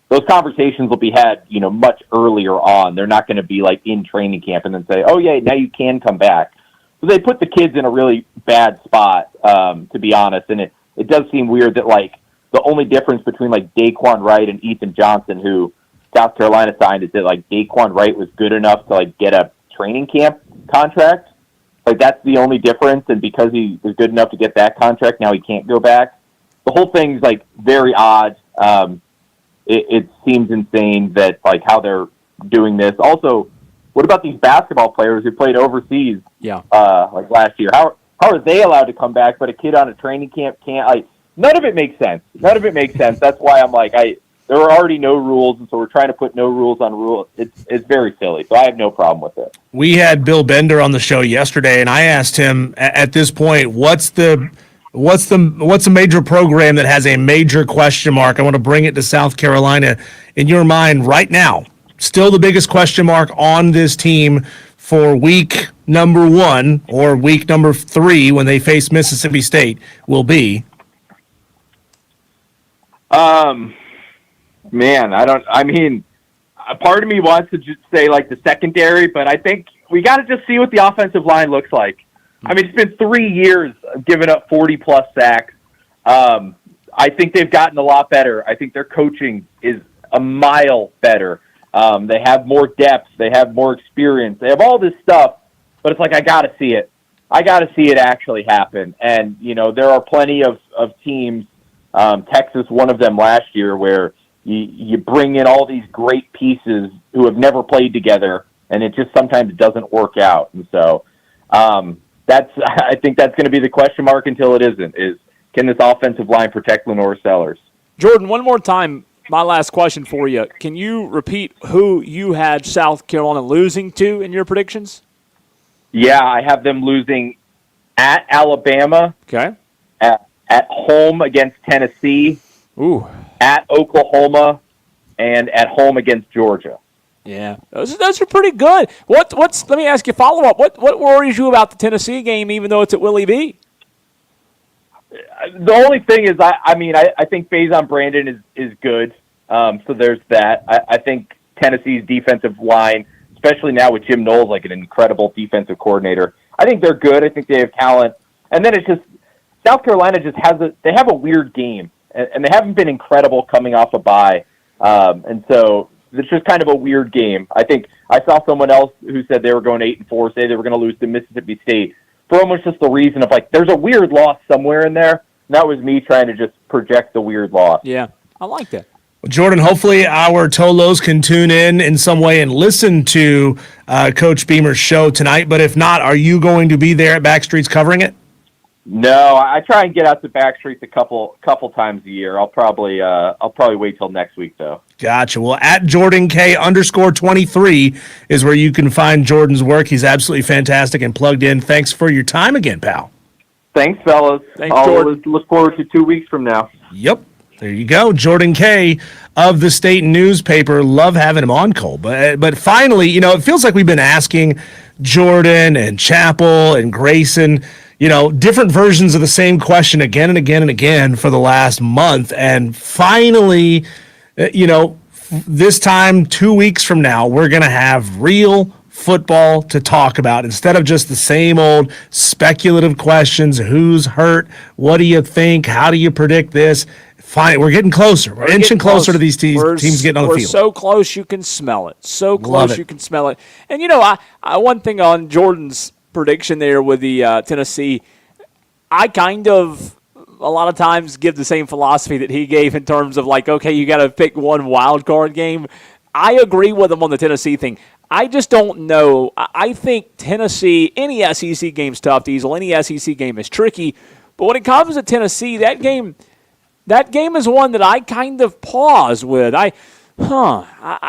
those conversations will be had, much earlier on. They're not going to be like in training camp and then say, oh yeah, now you can come back. So they put the kids in a really bad spot, to be honest. And it does seem weird that like the only difference between like Daquan Wright and Ethan Johnson, who South Carolina signed, is that like Daquan Wright was good enough to like get a training camp contract. Like that's the only difference. And because he was good enough to get that contract, now he can't go back. The whole thing's like very odd. It seems insane that like how they're doing this. Also, what about these basketball players who played overseas? Yeah. Like last year, how are they allowed to come back, but a kid on a training camp can't? None of it makes sense. That's why I'm like, there are already no rules, and so we're trying to put no rules on rules. It's very silly. So I have no problem with it. We had Bill Bender on the show yesterday, and I asked him at this point, what's the major program that has a major question mark? I want to bring it to South Carolina. In your mind right now, still the biggest question mark on this team for week number 1 or week number 3 when they face Mississippi State will be? Man, part of me wants to just say like the secondary, but I think we got to just see what the offensive line looks like. I mean, it's been 3 years of giving up 40-plus sacks. I think they've gotten a lot better. I think their coaching is a mile better. They have more depth. They have more experience. They have all this stuff, but it's like, I got to see it. I got to see it actually happen. And, there are plenty of teams, Texas, one of them last year, where you bring in all these great pieces who have never played together, and it just sometimes doesn't work out. And so, I think that's going to be the question mark until it isn't, is can this offensive line protect Lenore Sellers? Jordan, one more time, my last question for you. Can you repeat who you had South Carolina losing to in your predictions? Yeah, I have them losing at Alabama, Okay. at home against Tennessee, Ooh. at Oklahoma, and at home against Georgia. Yeah, those are pretty good. Let me ask you a follow-up. What worries you about the Tennessee game, even though it's at Willie B? The only thing is, I think Faison Brandon is good. So there's that. I think Tennessee's defensive line, especially now with Jim Knowles, like an incredible defensive coordinator, I think they're good. I think they have talent. And then it's just South Carolina just they have a weird game, and they haven't been incredible coming off a bye. And so it's just kind of a weird game. I think I saw someone else who said they were going 8-4, say they were going to lose to Mississippi State. for almost just the reason of like, there's a weird loss somewhere in there. And that was me trying to just project the weird loss. Yeah, I like that. Jordan, hopefully our Tolos can tune in some way and listen to Coach Beamer's show tonight. But if not, are you going to be there at Backstreets covering it? No, I try and get out to Backstreets a couple times a year. I'll probably wait till next week though. Gotcha. Well, at Jordan K_23 is where you can find Jordan's work. He's absolutely fantastic and plugged in. Thanks for your time again, pal. Thanks, fellas. Thanks, I'll Jordan. look forward to 2 weeks from now. Yep. There you go. Jordan K. of the State newspaper. Love having him on, Cole. But finally, it feels like we've been asking Jordan and Chappell and Grayson, different versions of the same question again and again and again for the last month. And finally, this time, 2 weeks from now, we're going to have real football to talk about instead of just the same old speculative questions. Who's hurt? What do you think? How do you predict this? Fine, we're getting closer. We're inching closer to these teams getting on the field. We're so close you can smell it. So Love close it. you can smell it. And, I one thing on Jordan's prediction there with the Tennessee, I kind of a lot of times give the same philosophy that he gave in terms of like, okay, you got to pick one wild card game. I agree with him on the Tennessee thing. I just don't know. I think Tennessee, any SEC game's tough, Diesel. Any SEC game is tricky. But when it comes to Tennessee, that game is one that I kind of pause with. I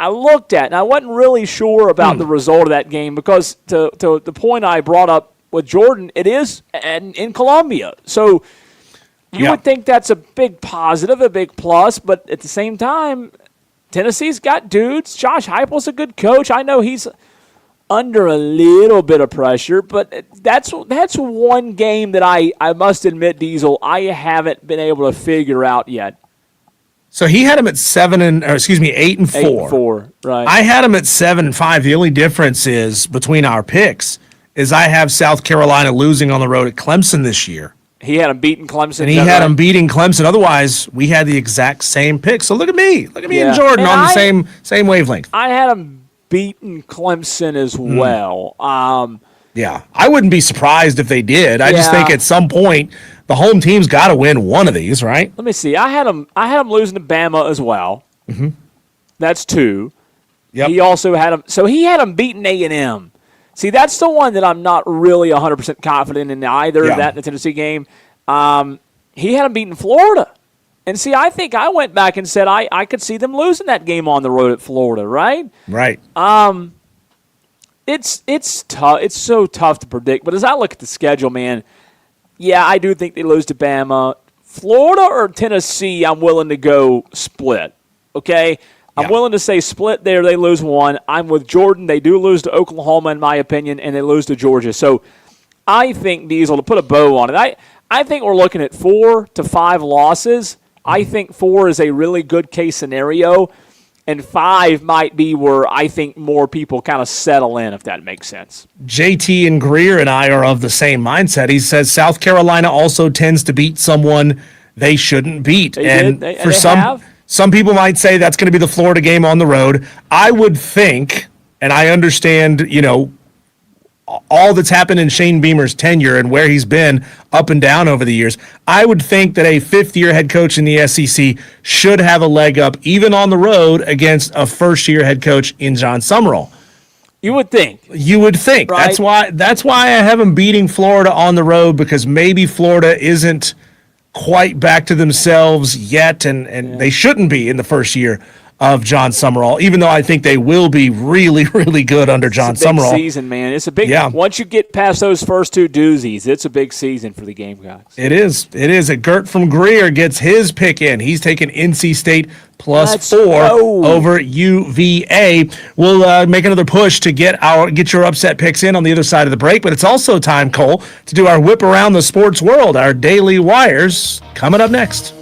looked at, and I wasn't really sure about the result of that game because to the point I brought up with Jordan, it is in Columbia. So you would think that's a big positive, a big plus, but at the same time, Tennessee's got dudes. Josh Heupel's a good coach. I know he's under a little bit of pressure, but that's one game that I must admit, Diesel, I haven't been able to figure out yet. So he had him at 8-4. 8-4, right. I had him at 7-5. The only difference is between our picks is I have South Carolina losing on the road at Clemson this year. He had him beating Clemson. And he had him beating Clemson. Otherwise, we had the exact same pick. So look at me. Look at me and Jordan on the same wavelength. I had him beating Clemson as well. Yeah, I wouldn't be surprised if they did. I just think at some point the home team's got to win one of these, right? Let me see. I had him losing to Bama as well. Mm-hmm. That's 2. Yep. He also had him. So he had him beating A&M. See, that's the one that I'm not really 100% confident in either. That in the Tennessee game. He had him beating Florida. And see, I think I went back and said I could see them losing that game on the road at Florida, right? Right. It's tough. It's so tough to predict. But as I look at the schedule, man, I do think they lose to Bama. Florida or Tennessee, I'm willing to go split. Okay? I'm willing to say split there. They lose one. I'm with Jordan. They do lose to Oklahoma, in my opinion, and they lose to Georgia. So I think, Diesel, to put a bow on it, I think we're looking at 4 to 5 losses. I think 4 is a really good case scenario, and 5 might be where I think more people kind of settle in, if that makes sense. JT and Greer and I are of the same mindset. He says South Carolina also tends to beat someone they shouldn't beat. Some people might say that's going to be the Florida game on the road. I would think, and I understand, all that's happened in Shane Beamer's tenure and where he's been up and down over the years, I would think that a fifth-year head coach in the SEC should have a leg up, even on the road, against a first-year head coach in John Summerall. You would think. You would think. Right? That's why I have him beating Florida on the road, because maybe Florida isn't quite back to themselves yet, and they shouldn't be in the first year of John Summerall, even though I think they will be really, really good under John Summerall. It's a big season, man. It's a big once you get past those first 2 doozies, it's a big season for the Gamecocks. It is. A Gert from Greer gets his pick in. He's taking NC State +4 over UVA. We'll make another push to get your upset picks in on the other side of the break, but it's also time, Cole, to do our whip around the sports world, our daily wires, coming up next.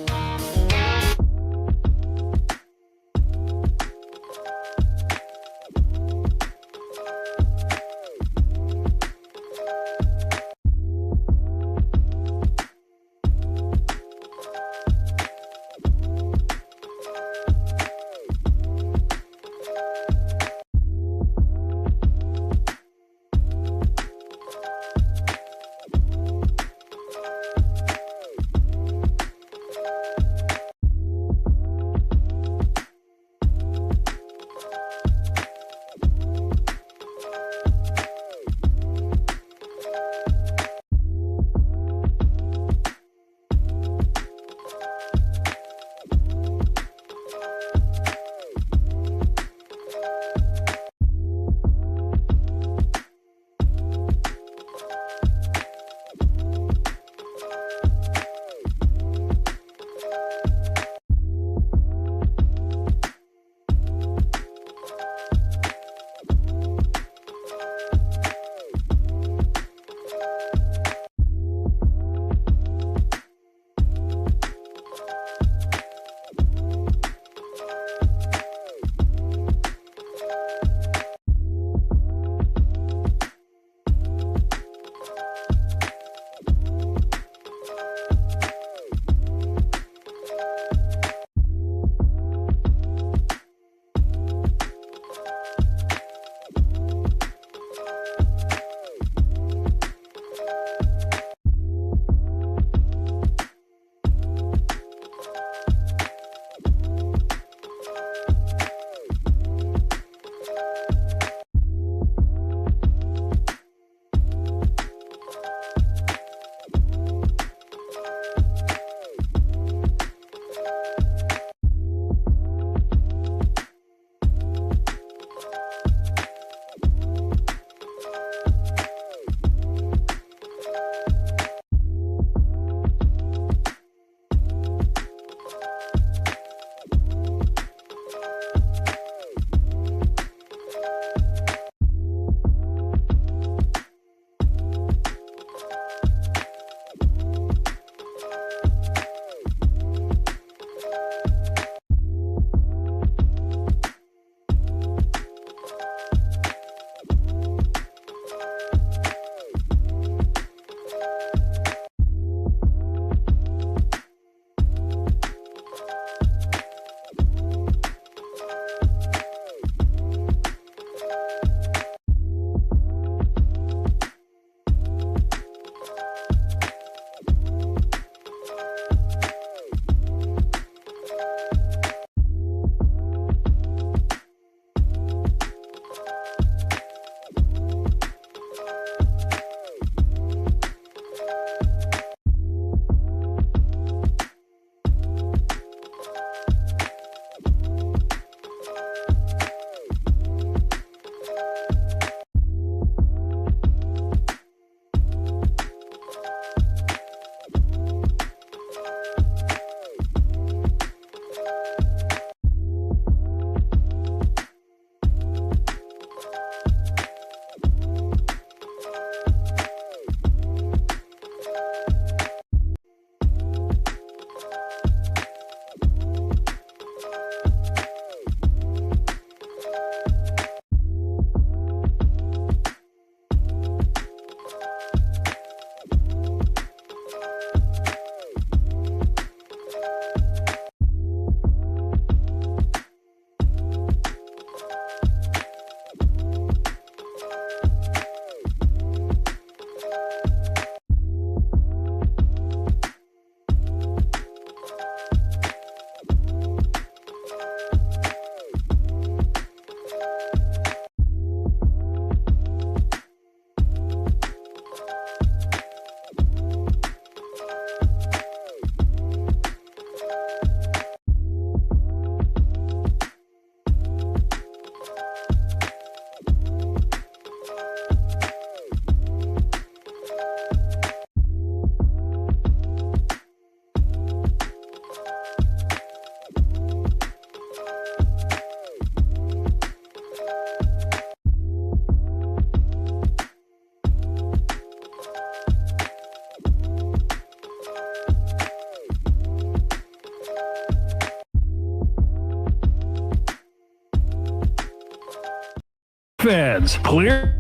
fans, clear.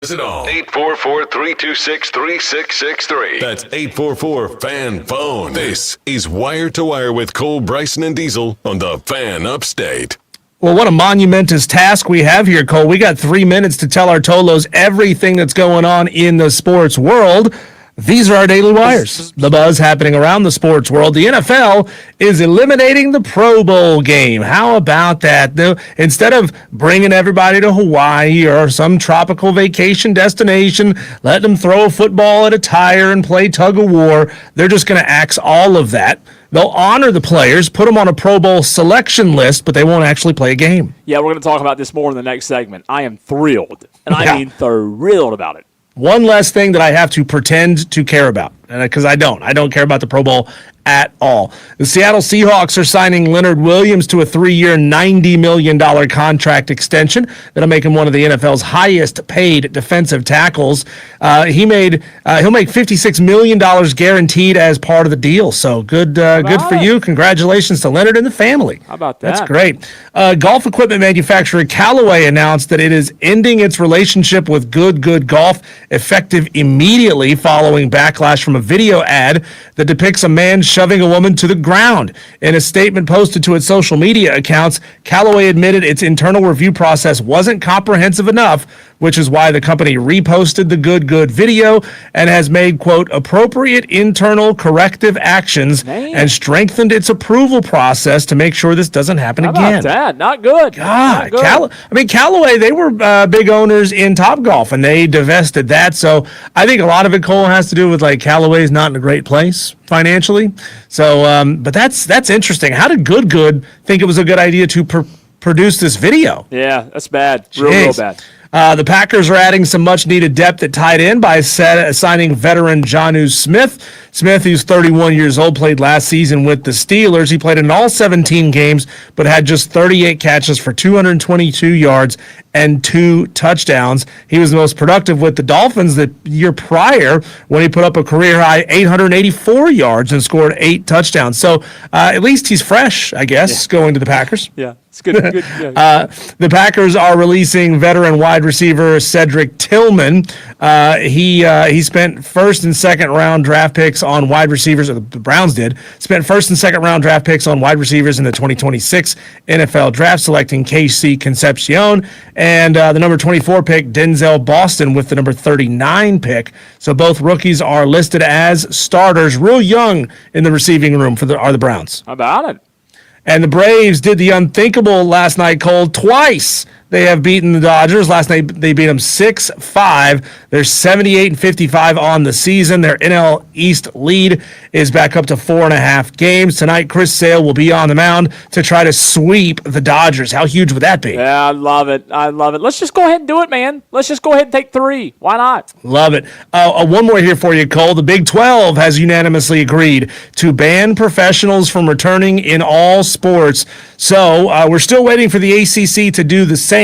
Is it all? 844-326-3663. That's 844-FAN-PHONE. This is Wire to Wire with Cole, Bryson, and Diesel on the Fan Upstate. Well, what a monumentous task we have here, Cole. We got 3 minutes to tell our Tolos everything that's going on in the sports world. These are our daily wires. The buzz happening around the sports world. The NFL is eliminating the Pro Bowl game. How about that? Instead of bringing everybody to Hawaii or some tropical vacation destination, let them throw a football at a tire and play tug of war, they're just going to axe all of that. They'll honor the players, put them on a Pro Bowl selection list, but they won't actually play a game. Yeah, we're going to talk about this more in the next segment. I am thrilled, and I mean thrilled about it. One less thing that I have to pretend to care about, because I don't care about the Pro Bowl at all. The Seattle Seahawks are signing Leonard Williams to a 3-year, $90 million contract extension that'll make him one of the NFL's highest paid defensive tackles. He'll make $56 million guaranteed as part of the deal. So good for you. Congratulations to Leonard and the family. How about that? That's great. Golf equipment manufacturer Callaway announced that it is ending its relationship with Good Golf, effective immediately following backlash from a video ad that depicts a man shoving a woman to the ground. In a statement posted to its social media accounts, Callaway admitted its internal review process wasn't comprehensive enough, which is why the company reposted the Good video and has made, quote, appropriate internal corrective actions and strengthened its approval process to make sure this doesn't happen again. How about that? Not good. God, Not good. Callaway, they were big owners in Topgolf, and they divested that. So I think a lot of it, Cole, has to do with, like, Callaway's not in a great place financially. So, but that's interesting. How did Good think it was a good idea to produce this video? Yeah, that's bad. Real bad. The Packers are adding some much-needed depth at tight end by signing veteran Jonnu Smith. Smith, who's 31 years old, played last season with the Steelers. He played in all 17 games, but had just 38 catches for 222 yards and 2 touchdowns. He was the most productive with the Dolphins the year prior when he put up a career-high 884 yards and scored 8 touchdowns. So at least he's fresh, I guess, going to the Packers. Yeah. It's good. The Packers are releasing veteran wide receiver Cedric Tillman. He spent first and second round draft picks on wide receivers, or the Browns did, spent first and second round draft picks on wide receivers in the 2026 NFL draft, selecting KC Concepcion and the number 24 pick, Denzel Boston, with the number 39 pick. So both rookies are listed as starters, real young in the receiving room for the Browns. How about it? And the Braves did the unthinkable last night, Cole. Twice they have beaten the Dodgers. Last night they beat them 6-5. They're 78-55 on the season. Their NL East lead is back up to 4.5 games. Tonight, Chris Sale will be on the mound to try to sweep the Dodgers. How huge would that be? Yeah, I love it. Let's just go ahead and do it, man. Let's just go ahead and take 3. Why not? Love it. One more here for you, Cole. The Big 12 has unanimously agreed to ban professionals from returning in all sports. So we're still waiting for the ACC to do the same.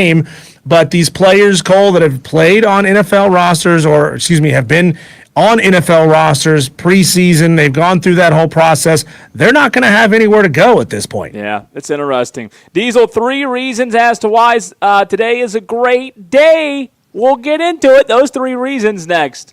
But these players, Cole, that have played on NFL rosters, have been on NFL rosters preseason, they've gone through that whole process. They're not going to have anywhere to go at this point. Yeah, it's interesting. Diesel, 3 reasons as to why today is a great day. We'll get into it. Those 3 reasons next.